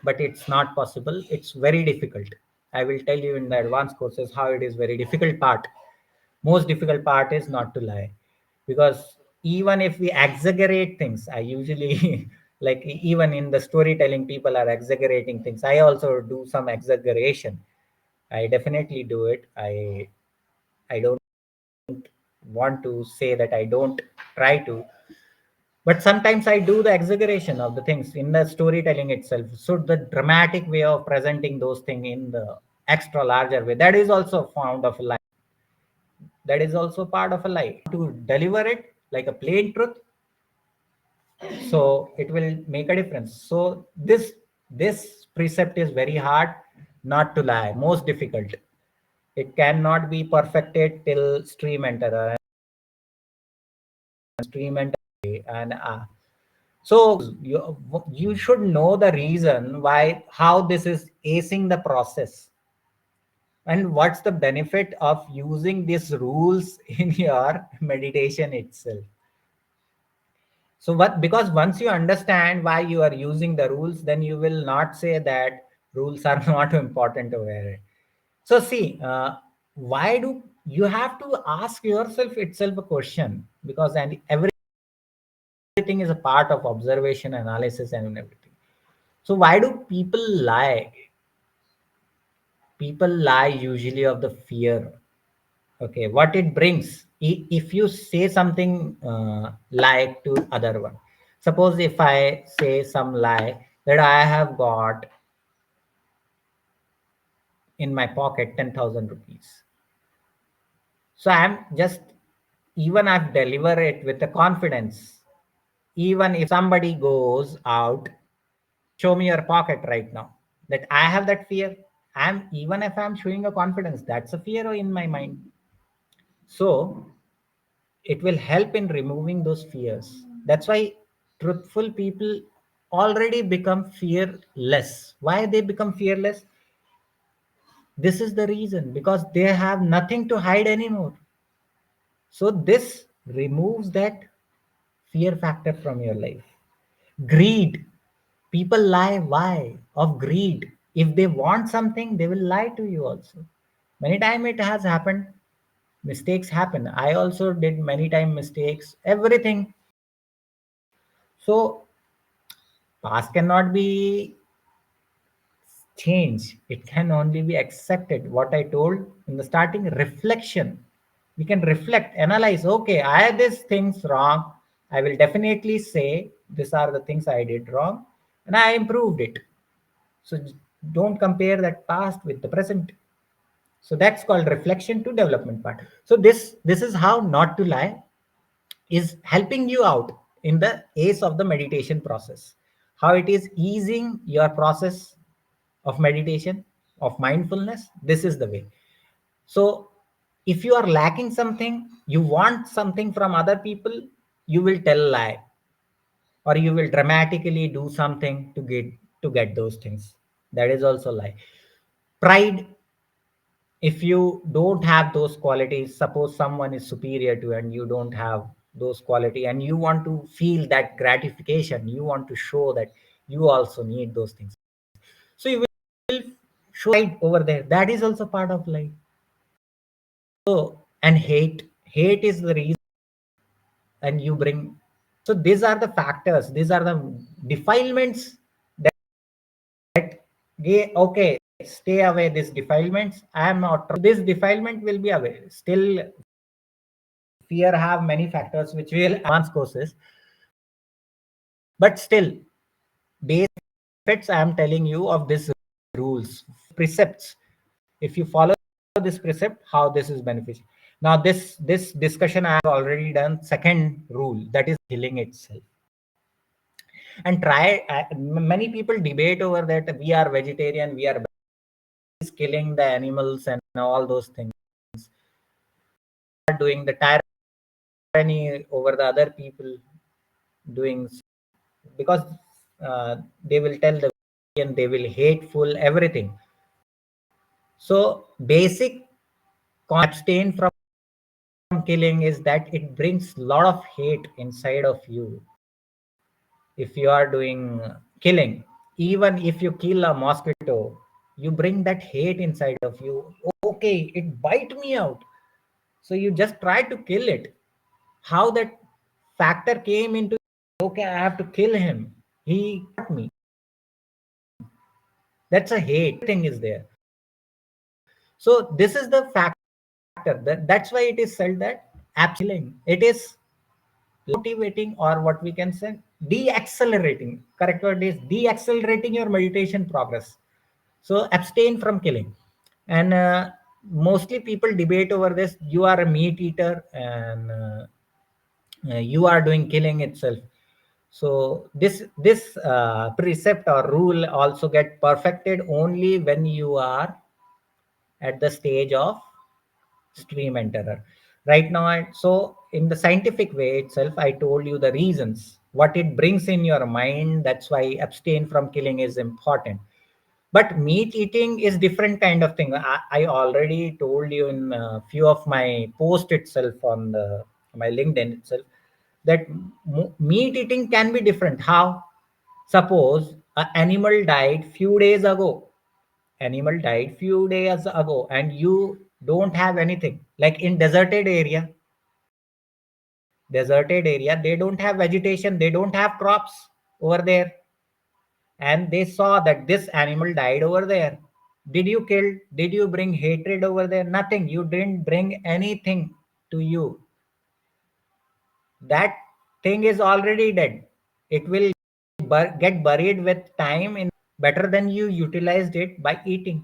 but it's not possible, it's very difficult. I will tell you in the advanced courses how it is very difficult part. Most difficult part is not to lie, because even if we exaggerate things, I usually like, even in the storytelling, people are exaggerating things. I also do some exaggeration. I definitely do it. I don't want to say that I don't try to, but sometimes I do the exaggeration of the things in the storytelling itself. So the dramatic way of presenting those things in the extra larger way, that is also found of a lie. That is also part of a lie. To deliver it like a plain truth, so it will make a difference. So this precept is very hard. Not to lie, most difficult. It cannot be perfected till stream enter, stream enter. And so you should know the reason why, how this is acing the process, and what's the benefit of using these rules in your meditation itself. So what, because once you understand why you are using the rules, then you will not say that rules are not important over it. So see, why do you have to ask yourself itself a question? Because and everything is a part of observation, analysis, and everything. So why do people lie? People lie usually of the fear. Okay, what it brings. If you say something like to other one, suppose if I say some lie that I have got in my pocket 10,000 rupees. So I'm just, even I've delivered it with the confidence. Even if somebody goes out, show me your pocket right now, that I have that fear. I'm, even if I'm showing a confidence, that's a fear in my mind. So it will help in removing those fears. That's why truthful people already become fearless. Why they become fearless? This is the reason, because they have nothing to hide anymore. So this removes that fear factor from your life. Greed. People lie. Why? Of greed. If they want something, they will lie to you also. Many times it has happened. Mistakes happen. I also did many time mistakes. Everything. So past cannot be change. It can only be accepted. What I told in the starting, reflection. We can reflect, analyze. Okay, I had these things wrong. I will definitely say these are the things I did wrong, and I improved it. So don't compare that past with the present. So that's called reflection to development part. So this is how not to lie is helping you out in the ace of the meditation process, how it is easing your process of meditation, of mindfulness. This is the way. So if you are lacking something, you want something from other people, you will tell lie, or you will dramatically do something to get those things. That is also lie. Pride. If you don't have those qualities, suppose someone is superior to you and you don't have those quality, and you want to feel that gratification, you want to show that you also need those things, so you will show pride over there. That is also part of life. So, and hate is the reason, and you bring. So these are the factors, these are the defilements that, okay, stay away these defilements. I am not, this defilement will be away. Still, fear have many factors which will advance courses, but still, base effects I am telling you of this rules, precepts. If you follow this precept, how this is beneficial. Now this discussion I have already done. Second rule, that is killing itself. And try, many people debate over that we are vegetarian, we are killing the animals and all those things, are doing the tyranny over the other people, doing, because they will tell the, and they will hateful everything. So basic abstain from killing is that it brings lot of hate inside of you. If you are doing killing, even if you kill a mosquito, you bring that hate inside of you. Okay, it bite me out, so you just try to kill it. How that factor came into, okay, I have to kill him, he hurt me. That's a hate thing is there. So this is the factor. That's why it is said that killing. It is motivating, or what we can say, de-accelerating. Correct word is de-accelerating your meditation progress. So abstain from killing. And mostly people debate over this. You are a meat eater, and you are doing killing itself. So this precept or rule also get perfected only when you are at the stage of stream enterer. Right now, so in the scientific way itself, I told you the reasons, what it brings in your mind. That's why abstain from killing is important. But meat eating is different kind of thing. I already told you in a few of my post itself on my LinkedIn itself, that meat eating can be different. How? Suppose an animal died few days ago, and you don't have anything, like in deserted area, they don't have vegetation, they don't have crops over there, and they saw that this animal died over there. Did you kill? Did you bring hatred over there? Nothing. You didn't bring anything to you. That thing is already dead. It will get buried with time in better than you utilized it by eating.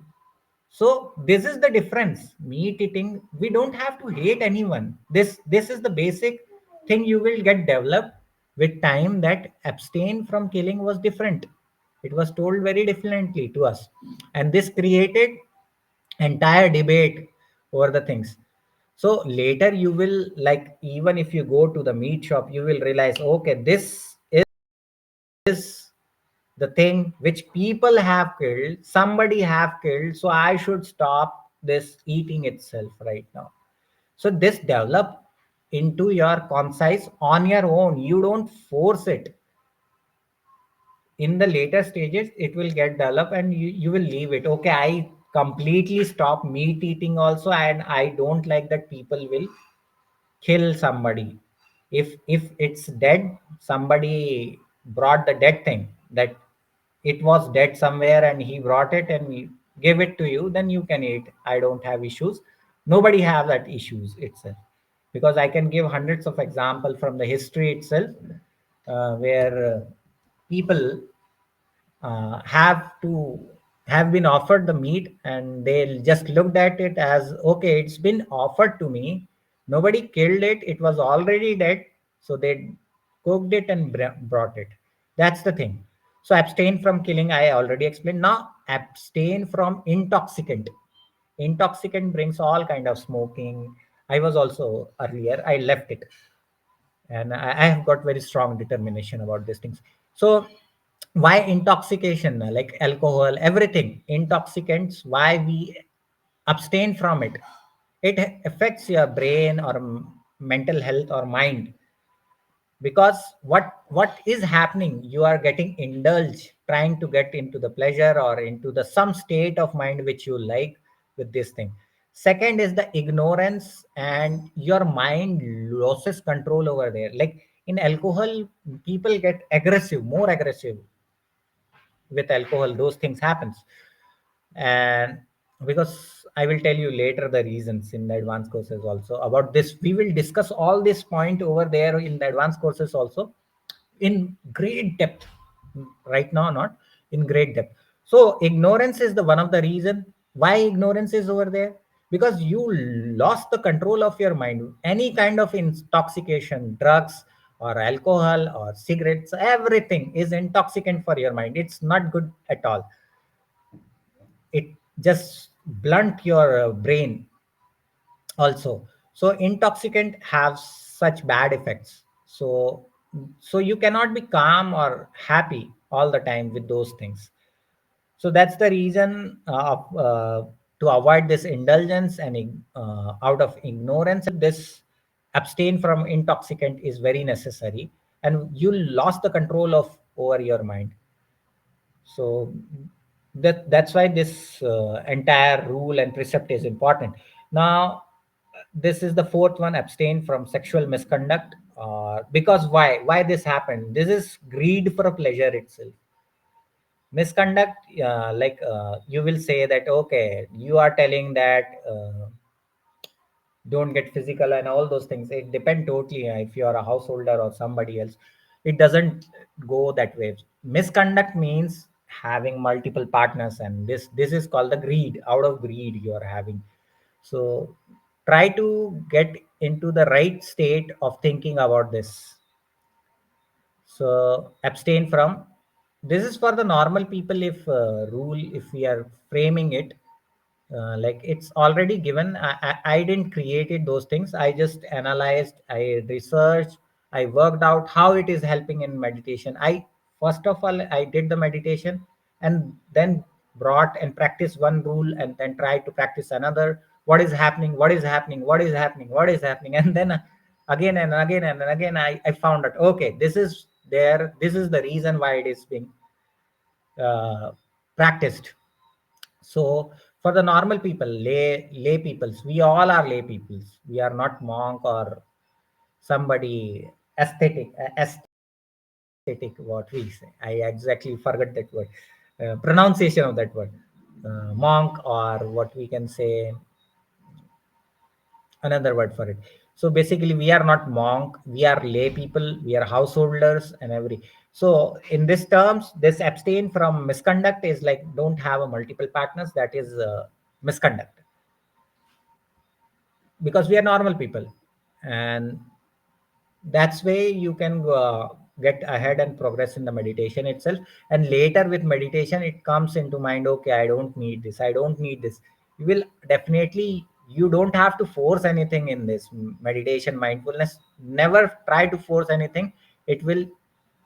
So this is the difference. Meat eating, we don't have to hate anyone. This is the basic thing you will get developed with time, that abstain from killing was different. It was told very differently to us. And this created entire debate over the things. So later you will, like, even if you go to the meat shop, you will realize, okay, this is the thing which people have killed, somebody have killed, so I should stop this eating itself right now. So this develop into your conscience on your own. You don't force it. In the later stages it will get developed, and you will leave it. Okay, I completely stop meat eating also, and I don't like that people will kill somebody. If it's dead, somebody brought the dead thing, that it was dead somewhere and he brought it and he gave it to you, then you can eat. I don't have issues. Nobody have that issues itself, because I can give hundreds of example from the history itself, where people have to have been offered the meat and they just looked at it as, okay, it's been offered to me, nobody killed it, it was already dead, so they cooked it and brought it. That's the thing. So abstain from killing, I already explained. Now abstain from intoxicant. Intoxicant brings all kind of smoking. I was also earlier, I left it, and I have got very strong determination about these things. So why intoxication, like alcohol, everything intoxicants, why we abstain from it? It affects your brain or mental health or mind, because what is happening, you are getting indulged trying to get into the pleasure or into the some state of mind which you like with this thing. Second is the ignorance, and your mind loses control over there. Like in alcohol, people get aggressive, more aggressive with alcohol, those things happens. And because I will tell you later the reasons in the advanced courses also about this, we will discuss all this point over there in the advanced courses also in great depth. Right now not in great depth. So ignorance is the one of the reason why ignorance is over there, because you lost the control of your mind. Any kind of intoxication, drugs or alcohol or cigarettes, everything is intoxicant for your mind. It's not good at all. It just blunt your brain also. So intoxicant have such bad effects. So you cannot be calm or happy all the time with those things. So that's the reason to avoid this indulgence and out of ignorance, this abstain from intoxicant is very necessary, and you lost the control of over your mind. So that's why this entire rule and precept is important. Now this is the fourth one, abstain from sexual misconduct. Because why this happened, this is greed for pleasure itself. Misconduct, you will say that, okay, you are telling that don't get physical and all those things. It depends totally, if you are a householder or somebody else, it doesn't go that way. Misconduct means having multiple partners, and this is called the greed. Out of greed you are having. So try to get into the right state of thinking about this. So abstain from, this is for the normal people. If rule, if we are framing it, like it's already given. I didn't create it, those things. I just analyzed, I researched, I worked out how it is helping in meditation. I first of all I did the meditation, and then brought and practiced one rule, and then tried to practice another. What is happening, what is happening, what is happening, what is happening? And then again and again and again, I found out, okay, this is there, this is the reason why it is being uh, practiced. So for the normal people, lay peoples, we all are lay peoples. We are not monk or somebody aesthetic. What we say, I exactly forgot that word. Pronunciation of that word. Monk, or what we can say, another word for it. So basically we are not monk, we are lay people, we are householders and every. So in this terms, this abstain from misconduct is like don't have a multiple partners. That is misconduct, because we are normal people. And that's way you can get ahead and progress in the meditation itself. And later with meditation it comes into mind, okay, I don't need this, I don't need this. You will definitely, you don't have to force anything in this meditation. Mindfulness, never try to force anything. It will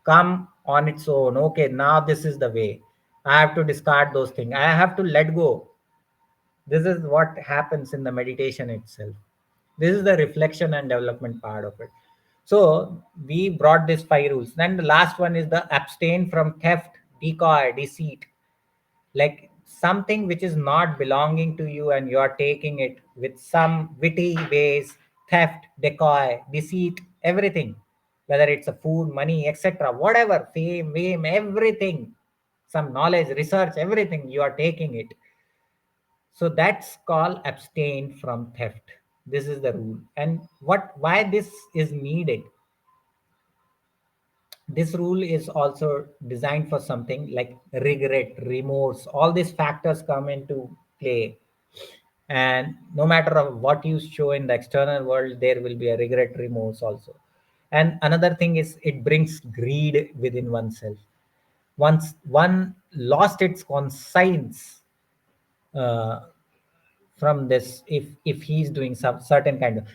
come on its own. Okay, now this is the way. I have to discard those things, I have to let go. This is what happens in the meditation itself. This is the reflection and development part of it. So we brought these five rules. Then the last one is the abstain from theft, decoy, deceit. Like something which is not belonging to you and you are taking it with some witty ways. Theft, decoy, deceit, everything. Whether it's a food, money, etc., whatever, fame, everything. some knowledge, research, everything you are taking it. So that's called abstain from theft. This is the rule. And why this is needed, this rule is also designed for something like regret, remorse, all these factors come into play. And no matter of what you show in the external world, there will be a regret, remorse also. And another thing is it brings greed within oneself. Once one lost its conscience, uh, from this, if he's doing some certain kind of,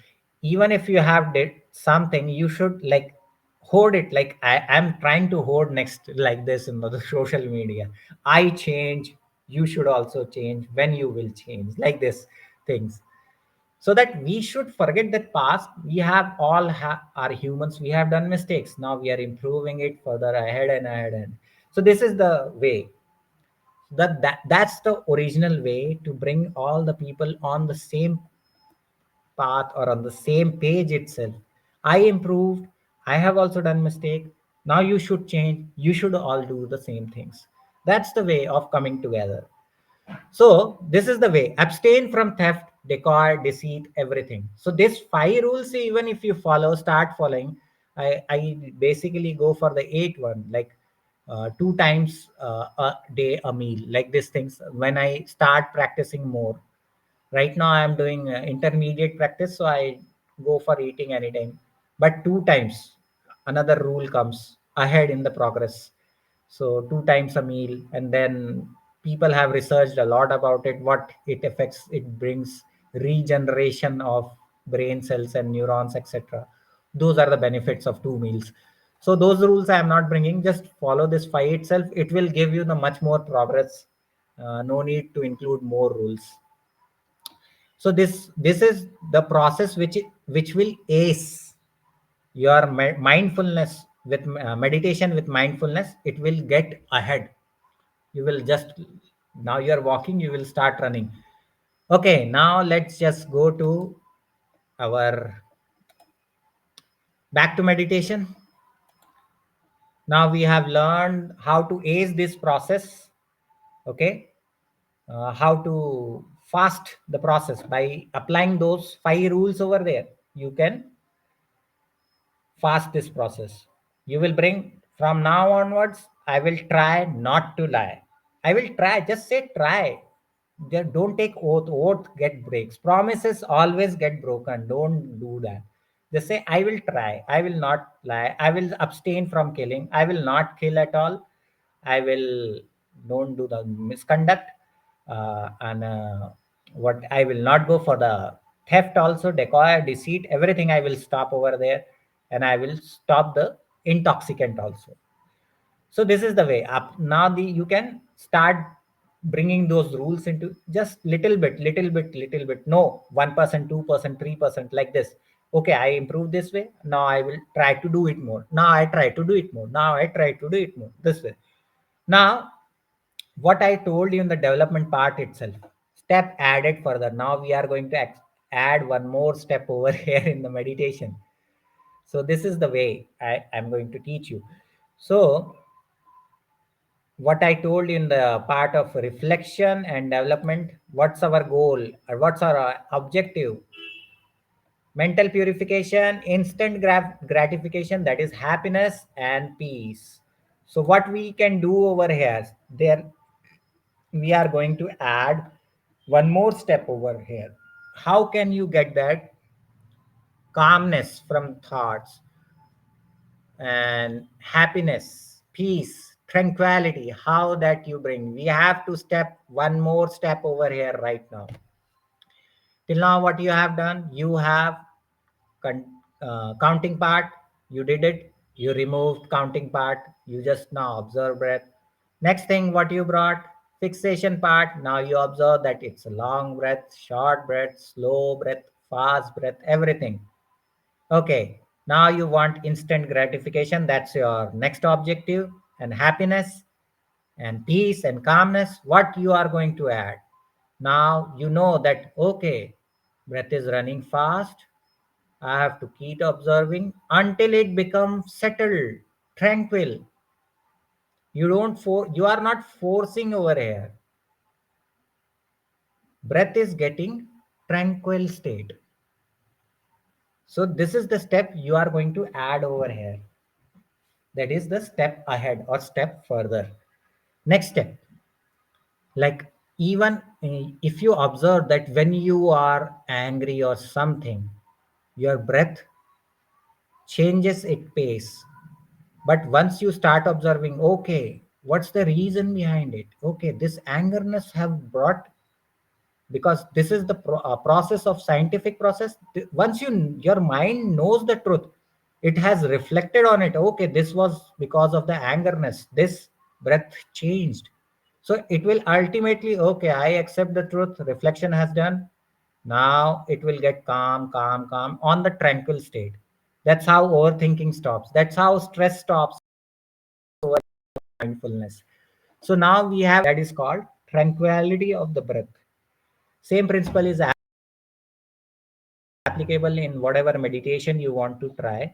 even if you have did something, you should like hoard it. Like I'm trying to hoard next like this in the social media. I change, you should also change, when you will change, like this things. So that we should forget that past. We have all are humans, we have done mistakes, now we are improving it further ahead and ahead. And so this is the way, that's the original way to bring all the people on the same path or on the same page itself. I improved, I have also done mistake, now you should change, you should all do the same things. That's the way of coming together. So this is the way: abstain from theft, decoy, deceit, everything. So these five rules, even if you follow, start following, I basically go for the eighth one, like two times a day a meal, like these things. When I start practicing more, right now I'm doing intermediate practice, so I go for eating anytime, but two times. Another rule comes ahead in the progress. So two times a meal. And then people have researched a lot about it, what it affects. It brings regeneration of brain cells and neurons, etc. Those are the benefits of two meals. So those rules I am not bringing, just follow this five itself, it will give you the much more progress. No need to include more rules. So this is the process which will ace your mindfulness with meditation with mindfulness. It will get ahead. You will just, now you are walking, you will start running. Okay, now let's just go to our back to meditation. Now we have learned how to ace this process. Okay, how to fast the process by applying those five rules over there. You can fast this process. You will bring, from now onwards I will try not to lie. I will try, just say try. Just don't take oath get breaks, promises always get broken, don't do that. Just say I will try, I will not lie, I will abstain from killing, I will not kill at all, I will don't do the misconduct, and what I will not go for the theft also, decoy, deceit, everything I will stop over there, and I will stop the intoxicant also. So this is the way up. Now the you can start bringing those rules into just little bit, little bit, little bit. No, 1%, 2%, 3%, like this. Okay, I improve this way. Now I will try to do it more. Now I try to do it more. Now I try to do it more. This way. Now, what I told you in the development part itself, step added further. Now we are going to add one more step over here in the meditation. So this is the way I am going to teach you. So what I told you in the part of reflection and development, what's our goal or what's our objective? Mental purification, instant gratification, that is happiness and peace. So what we can do over here, there we are going to add one more step over here. How can you get that calmness from thoughts and happiness, peace, tranquility? How that you bring? We have to step one more step over here right now. Till now, what you have done, you have counting part, you did it, you removed counting part, you just now observe breath. Next thing, what you brought, fixation part, now you observe that it's a long breath, short breath, slow breath, fast breath, everything. Okay, now you want instant gratification, that's your next objective. And happiness and peace and calmness, what you are going to add? Now you know that, okay, breath is running fast, I have to keep observing until it becomes settled, tranquil. You are not forcing over here. Breath is getting tranquil state. So this is the step you are going to add over here. That is the step ahead or step further. Next step, like even if you observe that when you are angry or something, your breath changes its pace. But once you start observing, okay, what's the reason behind it? Okay, this angerness have brought, because this is the process of scientific process. Once your mind knows the truth, it has reflected on it. Okay, this was because of the angerness. This breath changed. So it will ultimately, okay, I accept the truth. Reflection has done. Now it will get calm, calm, calm on the tranquil state. That's how overthinking stops. That's how stress stops. Mindfulness. So now we have that is called tranquility of the breath. Same principle is applicable in whatever meditation you want to try.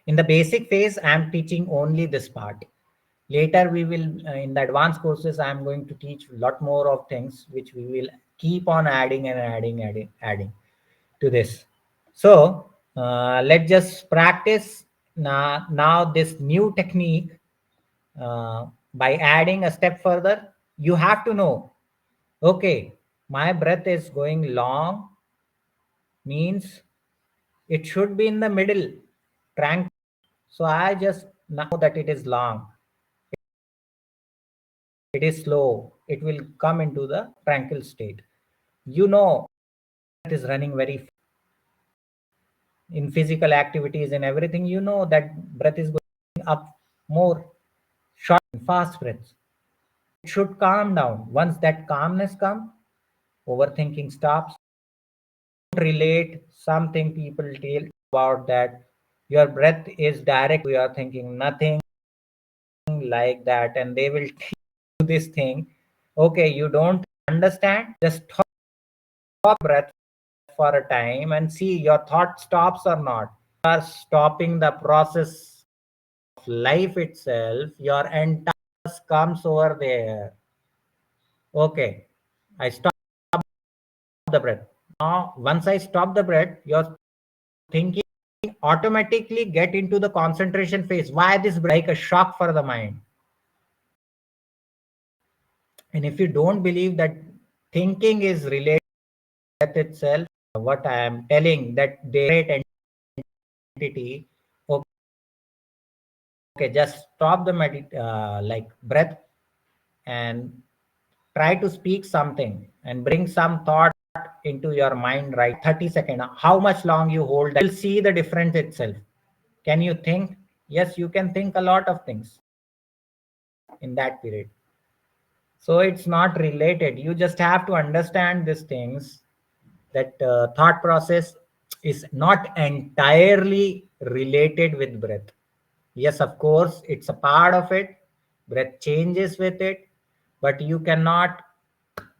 In the basic phase, I am teaching only this part. Later, we will, in the advanced courses, I am going to teach a lot more of things which we will keep on adding and adding to this. So, let's just practice now this new technique by adding a step further. You have to know, okay, my breath is going long, means it should be in the middle, tranquil. So I just know that it is long, it is slow, it will come into the tranquil state. You know, it is running very in physical activities and everything. You know that breath is going up more, short and fast breaths. It should calm down. Once that calmness comes, overthinking stops. Relate something people tell about that your breath is direct to your thinking, nothing like that, and they will do this thing. Okay, you don't understand, just stop breath for a time and see your thought stops or not. You are stopping the process of life itself, your entire comes over there. Okay, I stop the breath. Now once I stop the breath, your thinking automatically get into the concentration phase. Why this breath? Like a shock for the mind. And if you don't believe that thinking is related to death itself, what I am telling that they entity, okay, just stop the like breath and try to speak something and bring some thought into your mind, right? 30 seconds. How much long you hold that, you'll see the difference itself. Can you think? Yes, you can think a lot of things in that period. So it's not related. You just have to understand these things, that thought process is not entirely related with breath. Yes, of course, it's a part of it. Breath changes with it, but you cannot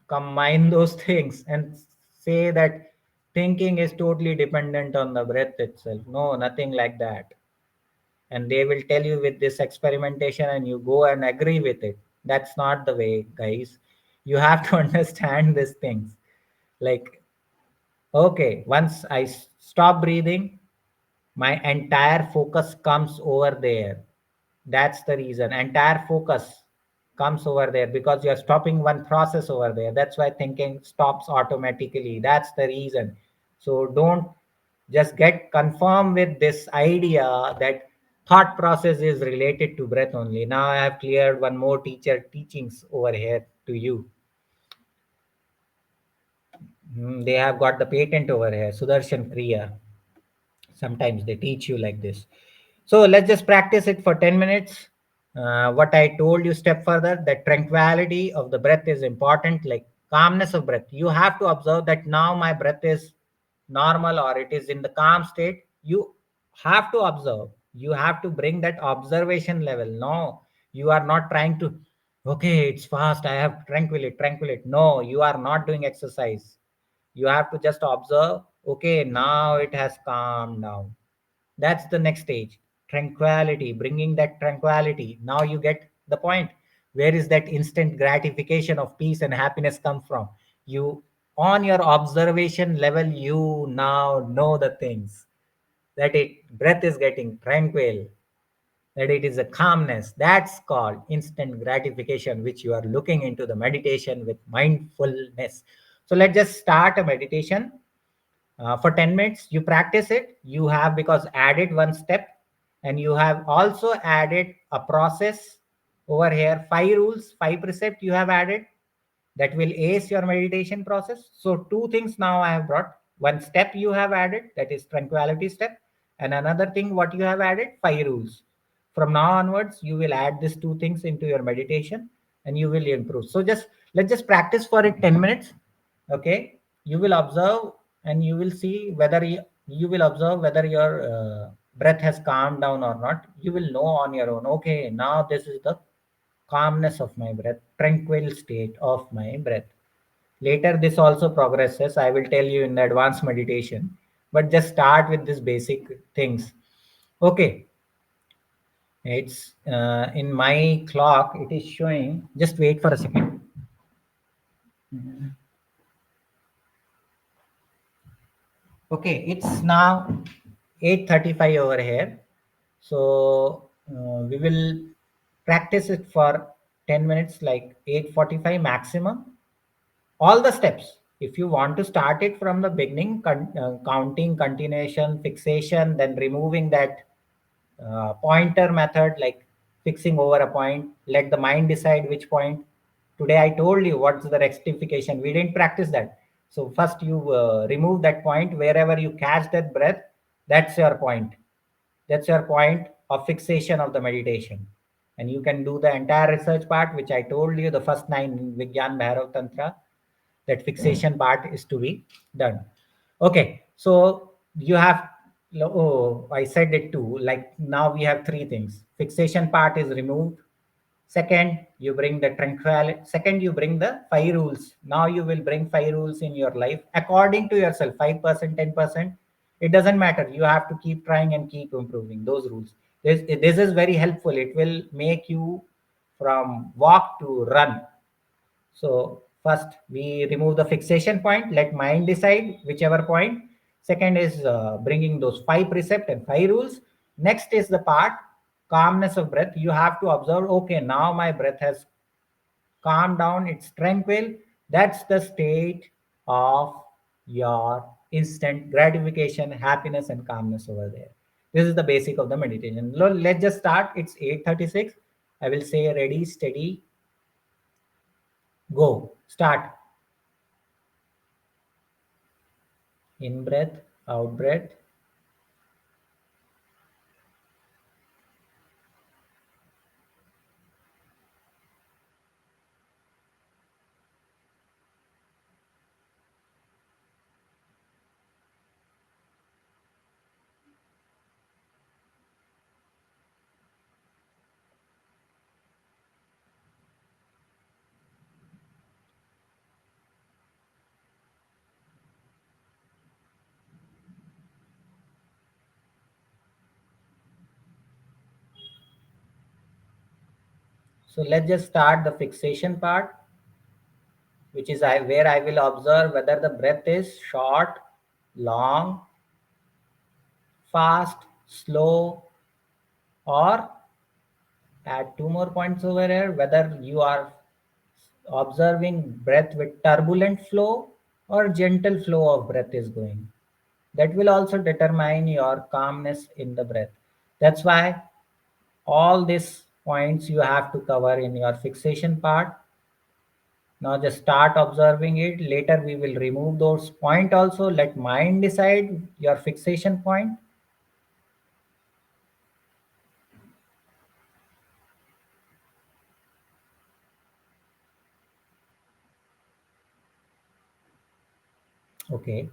combine those things and say that thinking is totally dependent on the breath itself. No, nothing like that. And they will tell you with this experimentation and you go and agree with it. That's not the way, guys. You have to understand these things. Like, okay, once I stop breathing, my entire focus comes over there. That's the reason. Entire focus comes over there because you're stopping one process over there. That's why thinking stops automatically. That's the reason. So don't just get confirmed with this idea that thought process is related to breath only. Now I have cleared one more teacher teachings over here to you. They have got the patent over here, Sudarshan Kriya. Sometimes they teach you like this. So let's just practice it for 10 minutes. What I told you step further, that tranquility of the breath is important, like calmness of breath. You have to observe that now my breath is normal or it is in the calm state. You have to observe. You have to bring that observation level. No, you are not trying to, okay, it's fast, I have tranquility, tranquility. No, you are not doing exercise. You have to just observe, okay, now it has calmed down. That's the next stage. Tranquility, bringing that tranquility. Now you get the point. Where is that instant gratification of peace and happiness come from? You, on your observation level, you now know the things, that it breath is getting tranquil, that it is a calmness. That's called instant gratification, which you are looking into the meditation with mindfulness. So let's just start a meditation for 10 minutes. You practice it. You have, because added one step, and you have also added a process over here. Five rules, five precepts you have added, that will ace your meditation process. So two things now I have brought. One step you have added, that is tranquility step, and another thing what you have added, five rules. From now onwards, you will add these two things into your meditation, and you will improve. So just let's just practice for it 10 minutes. Okay, you will observe, and you will see whether you will observe whether your breath has calmed down or not. You will know on your own. Okay, now this is the calmness of my breath, tranquil state of my breath. Later, this also progresses. I will tell you in the advanced meditation, but just start with these basic things. Okay, it's in my clock, it is showing. Just wait for a second. Okay, it's now 8:35 over here. So we will practice it for 10 minutes, like 8:45 maximum. All the steps. If you want to start it from the beginning, counting, continuation, fixation, then removing that pointer method, like fixing over a point, let the mind decide which point. Today I told you what's the rectification. We didn't practice that. So first you remove that point. Wherever you catch that breath, that's your point. That's your point of fixation of the meditation. And you can do the entire research part, which I told you, the first nine Vigyan Bhairav Tantra, that fixation part is to be done. Okay, so you have, oh, I said it too. Like now we have three things. Fixation part is removed. Second, you bring the tranquility. Second, you bring the five rules. Now you will bring five rules in your life according to yourself. 5%, 10%. It doesn't matter. You have to keep trying and keep improving those rules. This is very helpful. It will make you from walk to run. So first we remove the fixation point, let mind decide whichever point. Second is bringing those five precept and five rules. Next is the part calmness of breath. You have to observe, okay, now my breath has calmed down, it's tranquil. That's the state of your instant gratification, happiness, and calmness over there. This is the basic of the meditation. Let's just start. It's 8:36. I will say ready, steady, go. Start. In breath, out breath. So let's just start the fixation part, which is where I will observe whether the breath is short, long, fast, slow, or add two more points over here, whether you are observing breath with turbulent flow or gentle flow of breath is going. That will also determine your calmness in the breath. That's why all these points you have to cover in your fixation part. Now just start observing it. Later we will remove those point also. Let mind decide your fixation point. Okay.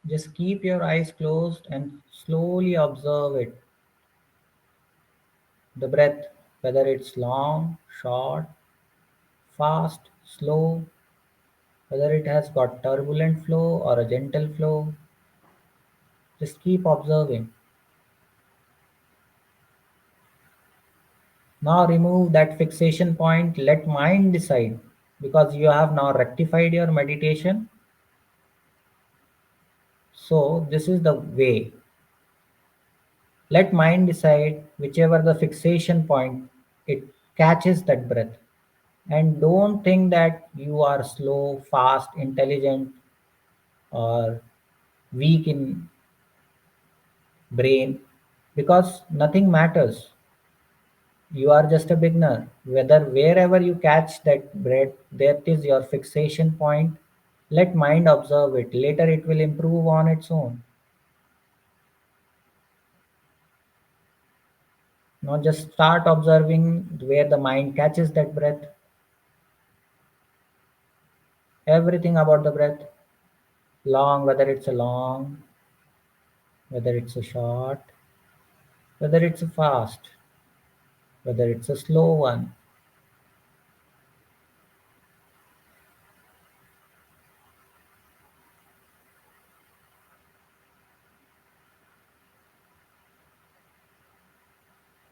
Just keep your eyes closed and slowly observe it. The breath, whether it's long, short, fast, slow, whether it has got turbulent flow or a gentle flow, just keep observing. Now remove that fixation point, let mind decide because you have now rectified your meditation. So, this is the way. Let mind decide whichever the fixation point it catches that breath. And don't think that you are slow, fast, intelligent, or weak in brain because nothing matters. You are just a beginner. Whether wherever you catch that breath, that is your fixation point. Let mind observe it. Later it will improve on its own. Now just start observing where the mind catches that breath. Everything about the breath. Long, whether it's a long, whether it's a short, whether it's a fast, whether it's a slow one.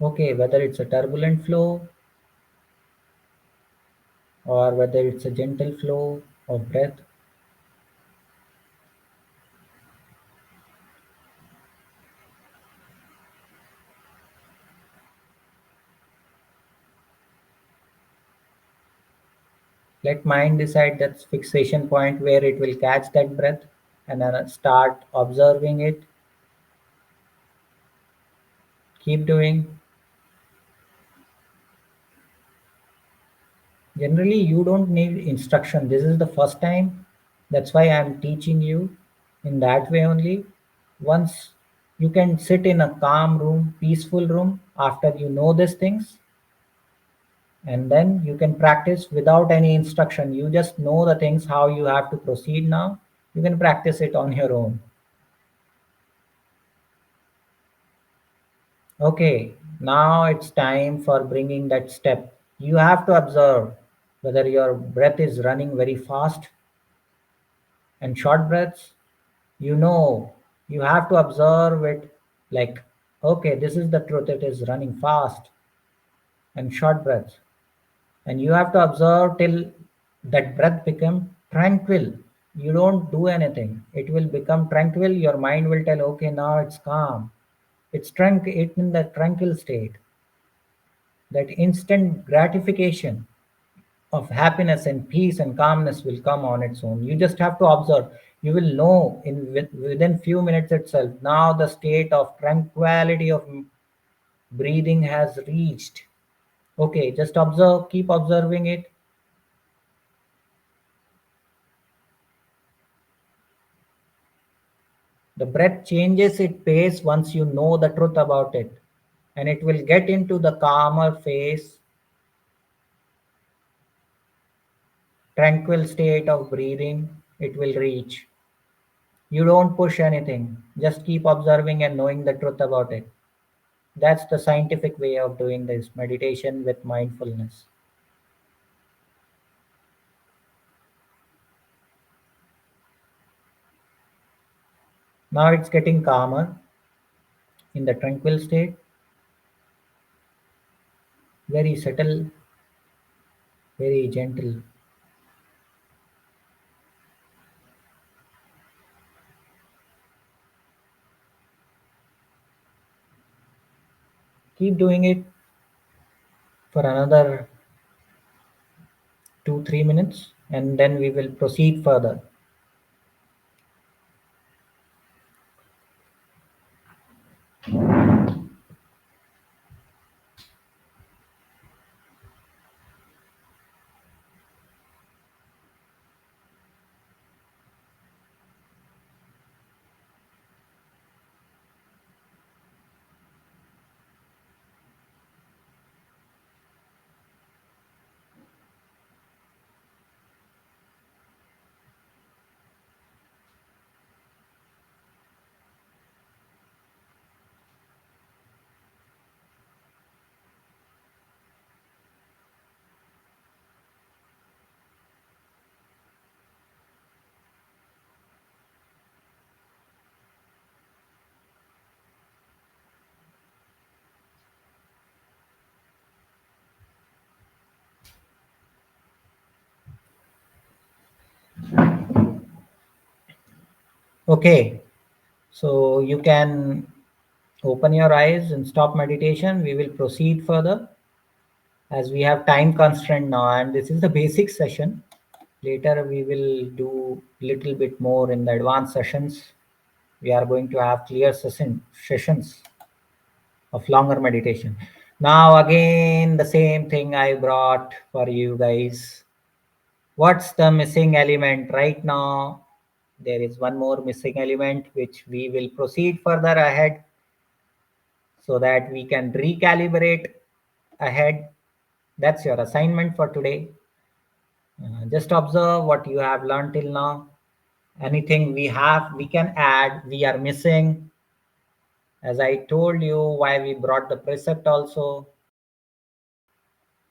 Okay, whether it's a turbulent flow or whether it's a gentle flow of breath. Let mind decide that fixation point where it will catch that breath and then start observing it. Keep doing. Generally, you don't need instruction. This is the first time. That's why I'm teaching you in that way only. Once you can sit in a calm room, peaceful room after you know these things, and then you can practice without any instruction. You just know the things how you have to proceed now. You can practice it on your own. Okay, now it's time for bringing that step. You have to observe whether your breath is running very fast and short breaths. You know, you have to observe it like, okay, this is the truth, it is running fast and short breaths. And you have to observe till that breath become tranquil. You don't do anything. It will become tranquil. Your mind will tell, okay, now it's calm. It's in the tranquil state. That instant gratification of happiness and peace and calmness will come on its own. You just have to observe. You will know within few minutes itself. Now the state of tranquility of breathing has reached. Okay, just observe. Keep observing it. The breath changes its pace once you know the truth about it, and it will get into the calmer phase, tranquil state of breathing. It will reach. You don't push anything. Just keep observing and knowing the truth about it. That's the scientific way of doing this meditation with mindfulness. Now it's getting calmer in the tranquil state, very subtle, very gentle. Keep doing it for another 2 3 minutes and then we will proceed further. Okay, so you can open your eyes and stop meditation. We will proceed further as we have time constraint now, and this is the basic session. Later we will do little bit more in the advanced sessions. We are going to have clear sessions of longer meditation. Now again the same thing I brought for you guys. What's the missing element right now? There is one more missing element which we will proceed further ahead so that we can recalibrate ahead. That's your assignment for today. Just observe what you have learned till now. Anything we can add, we are missing. As I told you, why we brought the precept also.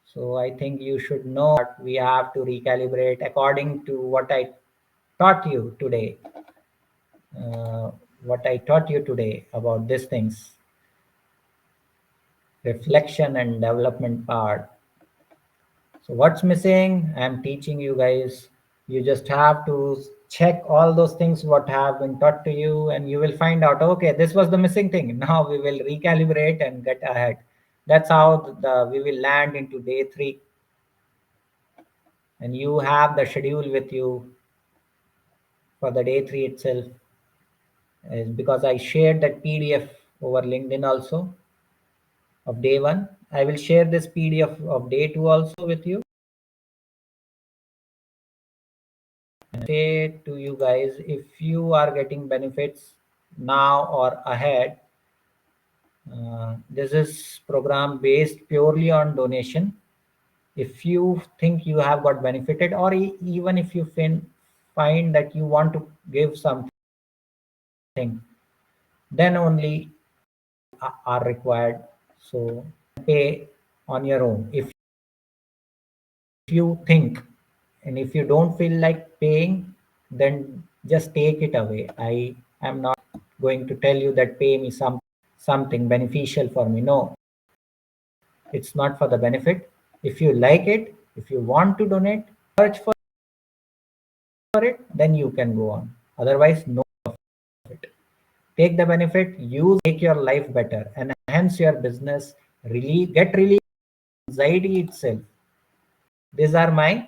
So I think you should know what we have to recalibrate according to what I taught you today. Uh, what I taught you today about these things, reflection and development part. So what's missing? I'm teaching you guys. You just have to check all those things what have been taught to you, and you will find out. Okay, this was the missing thing. Now we will recalibrate and get ahead. That's how we will land into day 3, and you have the schedule with you for the day 3 itself. Because I shared that PDF over LinkedIn also of day 1. I will share this PDF of day 2 also with you. Say to you guys, if you are getting benefits now or ahead, this is program based purely on donation. If you think you have got benefited, or even if you find that you want to give something, then only are required. So pay on your own. If you think, and if you don't feel like paying, then just take it away. I am not going to tell you that pay me something beneficial for me. No, it's not for the benefit. If you like it, if you want to donate, search for it, then you can go on. Otherwise, no profit. Take the benefit, use, make your life better, and enhance your business. Get relief anxiety itself. These are my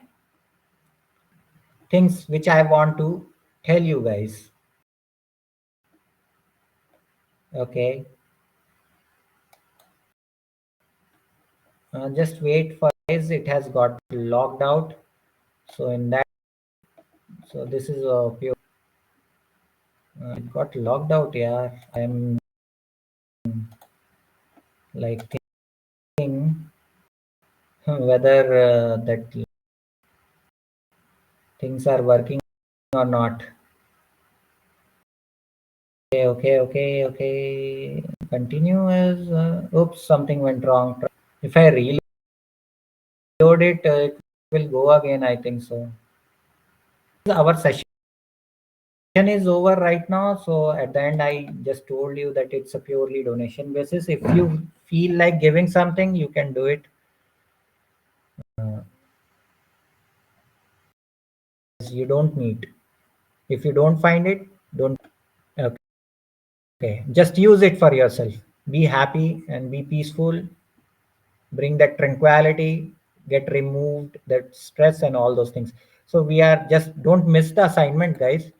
things which I want to tell you guys. Okay, just wait for guys. It has got logged out. So in that, so this is a pure. It got logged out. Yeah, I'm like thinking whether that things are working or not. Okay. Continue as. Oops, something went wrong. If I reload it, it will go again. I think so. Our session is over right now. So at the end, I just told you that it's a purely donation basis. If you feel like giving something, you can do it. Uh, you don't need. If you don't find it, don't. Okay, just use it for yourself. Be happy and be peaceful. Bring that tranquility, get removed that stress and all those things. So we are just don't miss the assignment, guys.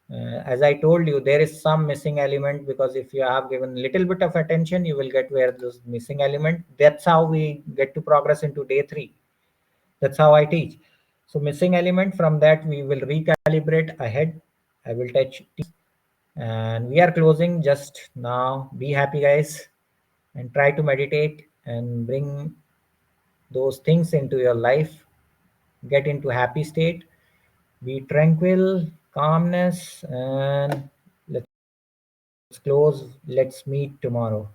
As I told you, there is some missing element, because if you have given little bit of attention, you will get where this missing element. That's how we get to progress into day 3. That's how I teach. So missing element, from that we will recalibrate ahead. I will touch, and we are closing just now. Be happy, guys, and try to meditate and bring those things into your life. Get into happy state, be tranquil, calmness, and let's close. Let's meet tomorrow.